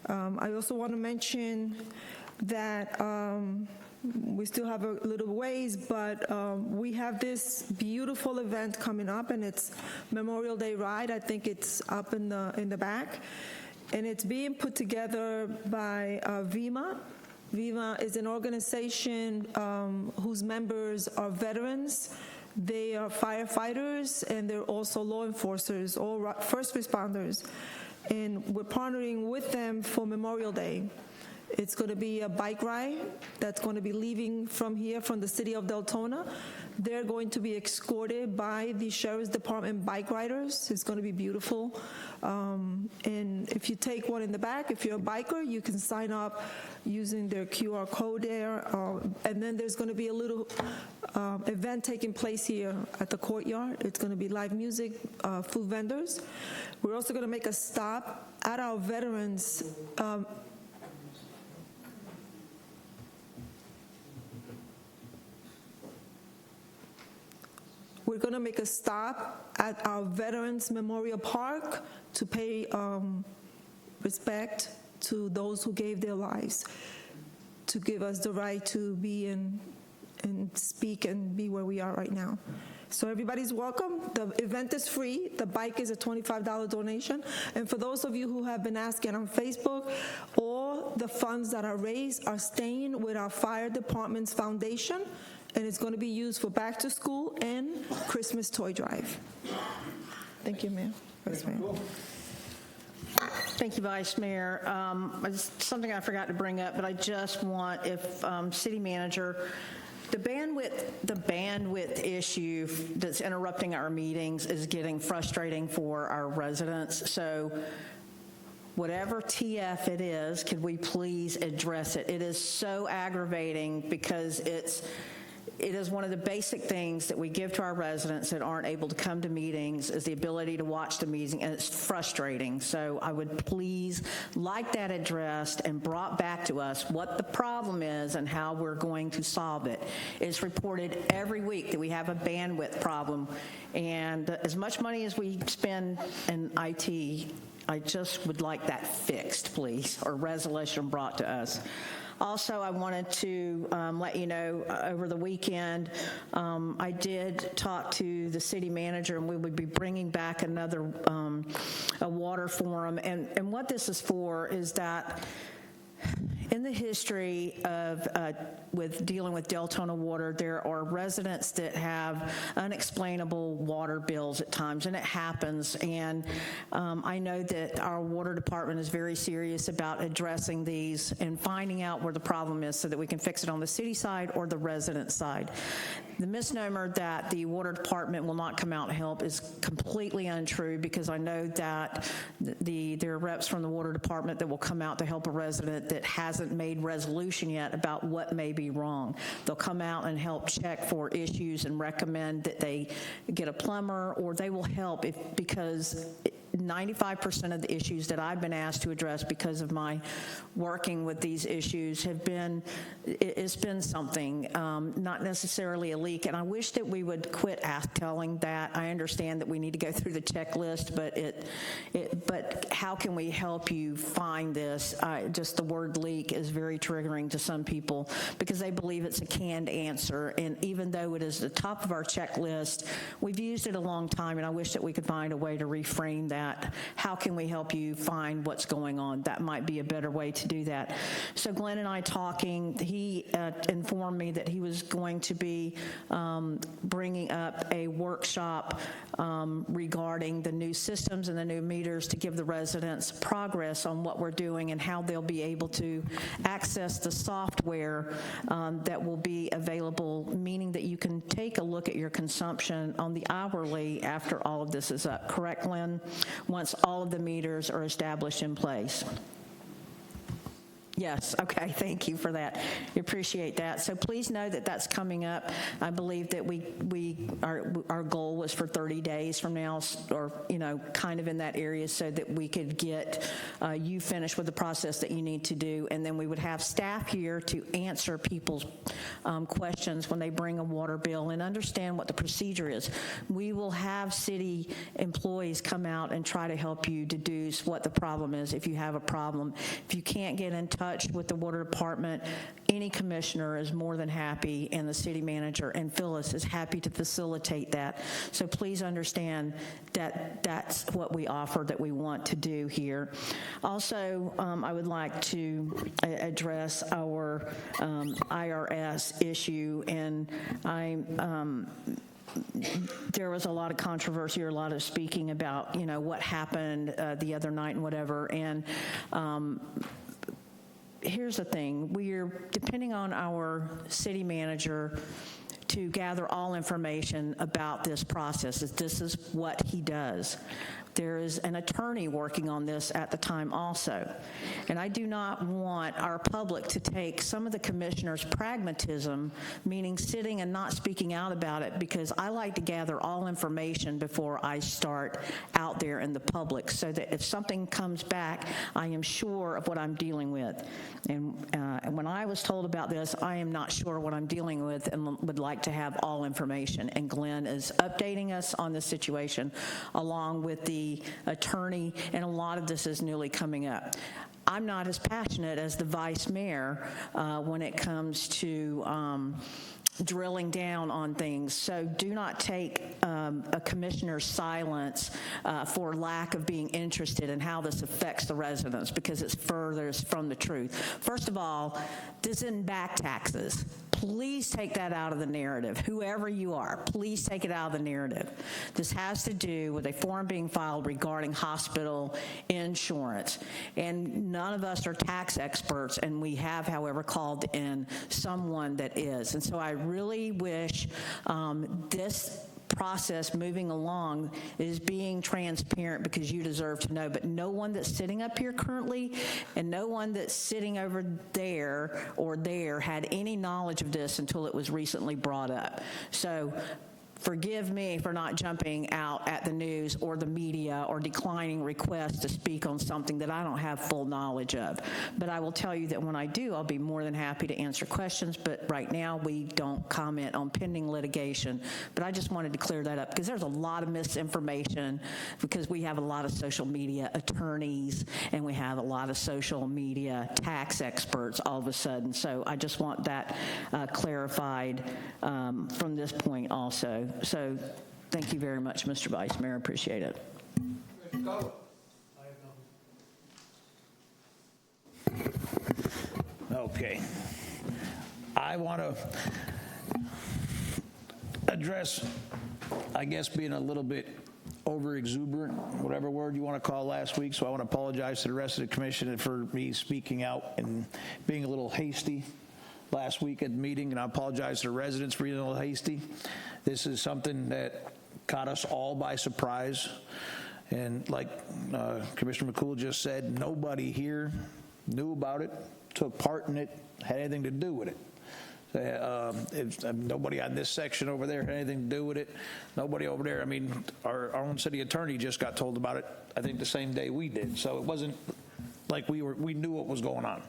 I also want to mention that we still have a little ways, but we have this beautiful event coming up, and it's Memorial Day Ride. I think it's up in the back, and it's being put together by VEMA. VEMA is an organization whose members are veterans. They are firefighters, and they're also law enforcers, all first responders, and we're partnering with them for Memorial Day. It's going to be a bike ride that's going to be leaving from here, from the city of Deltona. They're going to be escorted by the Sheriff's Department bike riders. It's going to be beautiful. And if you take one in the back, if you're a biker, you can sign up using their QR code there. And then there's going to be a little event taking place here at the courtyard. It's going to be live music, food vendors. We're also going to make a stop at our veterans We're going to make a stop at our Veterans Memorial Park to pay respect to those who gave their lives to give us the right to be and speak and be where we are right now. So everybody's welcome. The event is free. The bike is a $25 donation. And for those of you who have been asking on Facebook, all the funds that are raised are staying with our fire department's foundation, and it's going to be used for back to school and Christmas toy drive. Thank you, Mayor. Vice Mayor. Thank you, Vice Mayor. Something I forgot to bring up, but I just want, if City Manager, the bandwidth issue that's interrupting our meetings is getting frustrating for our residents. So whatever TF it is, could we please address it? It is so aggravating because it is one of the basic things that we give to our residents that aren't able to come to meetings is the ability to watch the meeting, and it's frustrating. So I would please like that addressed and brought back to us what the problem is and how we're going to solve it. It's reported every week that we have a bandwidth problem, and as much money as we spend in IT, I just would like that fixed, please, or resolution brought to us. Also, I wanted to let you know, over the weekend, I did talk to the city manager, and we would be bringing back another a water forum. And what this is for is that in the history of with dealing with Deltona water, there are residents that have unexplainable water bills at times, and it happens. And I know that our water department is very serious about addressing these and finding out where the problem is so that we can fix it on the city side or the resident side. The misnomer that the water department will not come out and help is completely untrue, because I know that there are reps from the water department that will come out to help a resident that hasn't made resolution yet about what may be wrong. They'll come out and help check for issues and recommend that they get a plumber, or they will help because 95% of the issues that I've been asked to address because of my working with these issues have been, it's been something, not necessarily a leak. And I wish that we would quit telling that. I understand that we need to go through the checklist, but how can we help you find this? Just the word leak is very triggering to some people because they believe it's a canned answer. And even though it is the top of our checklist, we've used it a long time, and I wish that we could find a way to reframe that. How can we help you find what's going on? That might be a better way to do that. So Glenn and I talking, he informed me that he was going to be bringing up a workshop regarding the new systems and the new meters to give the residents progress on what we're doing and how they'll be able to access the software that will be available, meaning that you can take a look at your consumption on the hourly after all of this is up. Correct, Glenn? Once all of the meters are established in place. Yes, okay, thank you for that. We appreciate that. So please know that that's coming up. I believe that our goal was for 30 days from now, or, kind of in that area, so that we could get you finished with the process that you need to do, and then we would have staff here to answer people's questions when they bring a water bill and understand what the procedure is. We will have city employees come out and try to help you deduce what the problem is if you have a problem. If you can't get in touch with the water department, any commissioner is more than happy, and the city manager and Phyllis is happy to facilitate that. So please understand that that's what we offer, that we want to do here. Also, I would like to address our IRS issue, and there was a lot of controversy or a lot of speaking about, what happened the other night and whatever, and here's the thing. We're depending on our city manager to gather all information about this process. This is what he does. There is an attorney working on this at the time also. And I do not want our public to take some of the commissioners' pragmatism, meaning sitting and not speaking out about it, because I like to gather all information before I start out there in the public, so that if something comes back, I am sure of what I'm dealing with. And when I was told about this, I am not sure what I'm dealing with and would like to have all information. And Glenn is updating us on the situation along with the attorney, and a lot of this is newly coming up. I'm not as passionate as the vice mayor when it comes to drilling down on things. So do not take a commissioner's silence for lack of being interested in how this affects the residents, because it's furthest from the truth. First of all, this isn't back taxes. Please take that out of the narrative. Whoever you are, please take it out of the narrative. This has to do with a form being filed regarding hospital insurance. And none of us are tax experts, and we have, however, called in someone that is. And so I really wish this process moving along is being transparent, because you deserve to know. But no one that's sitting up here currently and no one that's sitting over there or there had any knowledge of this until it was recently brought up. So forgive me for not jumping out at the news or the media or declining requests to speak on something that I don't have full knowledge of. But I will tell you that when I do, I'll be more than happy to answer questions. But right now, we don't comment on pending litigation. But I just wanted to clear that up, because there's a lot of misinformation, because we have a lot of social media attorneys and we have a lot of social media tax experts all of a sudden. So I just want that clarified from this point also. So thank you very much, Mr. Vice Mayor. Appreciate it. Okay. I want to address, I guess, being a little bit over-exuberant, whatever word you want to call last week. So I want to apologize to the rest of the commission for me speaking out and being a little hasty last week at the meeting, and I apologize to the residents for being a little hasty. This is something that caught us all by surprise, and like Commissioner McCool just said, nobody here knew about it, took part in it, had anything to do with it. Nobody on this section over there had anything to do with it. Nobody over there. I mean, our own city attorney just got told about it, I think, the same day we did. So it wasn't like we knew what was going on.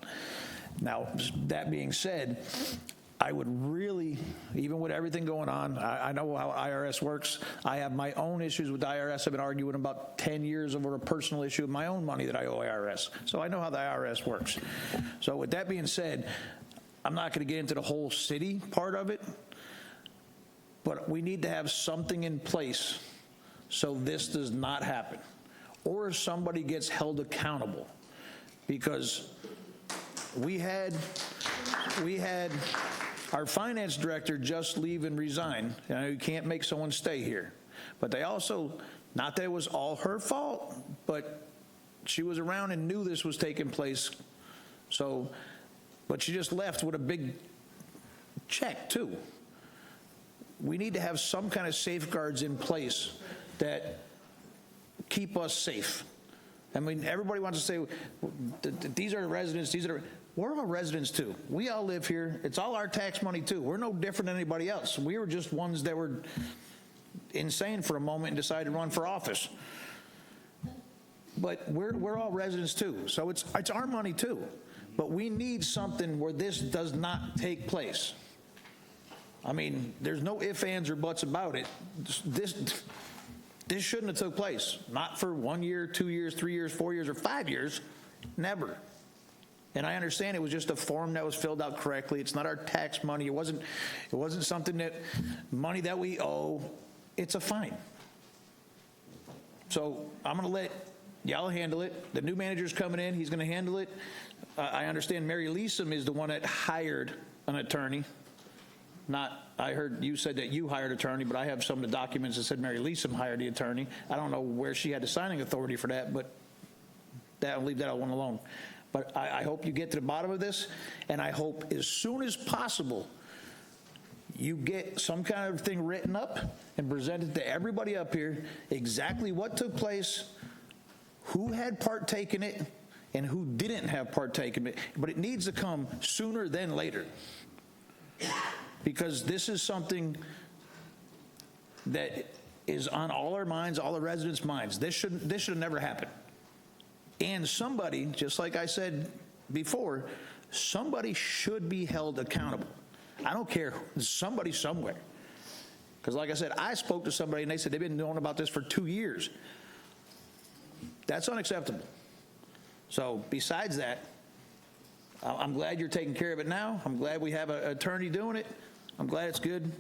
Now, that being said, I would really, even with everything going on, I know how IRS works. I have my own issues with the IRS. I've been arguing about 10 years over a personal issue of my own money that I owe IRS. So I know how the IRS works. So with that being said, I'm not going to get into the whole city part of it, but we need to have something in place so this does not happen, or somebody gets held accountable, because we had our finance director just leave and resign. I know you can't make someone stay here, but they also, not that it was all her fault, but she was around and knew this was taking place. So, but she just left with a big check too. We need to have some kind of safeguards in place that keep us safe. I mean, everybody wants to say, these are the residents, we're all residents too. We all live here. It's all our tax money too. We're no different than anybody else. We were just ones that were insane for a moment and decided to run for office. But we're all residents too. So it's our money too. But we need something where this does not take place. I mean, there's no ifs, ands, or buts about it. This shouldn't have took place. Not for 1 year, 2 years, 3 years, 4 years, or 5 years. Never. And I understand it was just a form that was filled out correctly. It's not our tax money. It wasn't something that money that we owe. It's a fine. So I'm going to let y'all handle it. The new manager's coming in. He's going to handle it. I understand Mary Leesom is the one that hired an attorney. I heard you said that you hired an attorney, but I have some of the documents that said Mary Leesom hired the attorney. I don't know where she had the signing authority for that, but I'll leave that one alone. But I hope you get to the bottom of this, and I hope as soon as possible you get some kind of thing written up and presented to everybody up here exactly what took place, who had partake in it, and who didn't have partake in it. But it needs to come sooner than later, because this is something that is on all our minds, all the residents' minds. This should have never happened. And somebody, just like I said before, somebody should be held accountable. I don't care, somebody somewhere. Because like I said, I spoke to somebody and they said they've been knowing about this for 2 years. That's unacceptable. So besides that, I'm glad you're taking care of it now. I'm glad we have an attorney doing it. I'm glad it's good.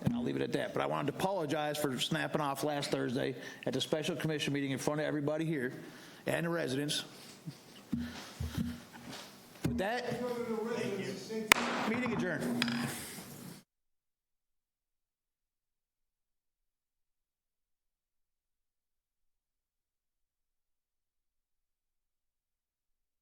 And I'll leave it at that. But I wanted to apologize for snapping off last Thursday at the special commission meeting in front of everybody here and the residents. With that, meeting adjourned.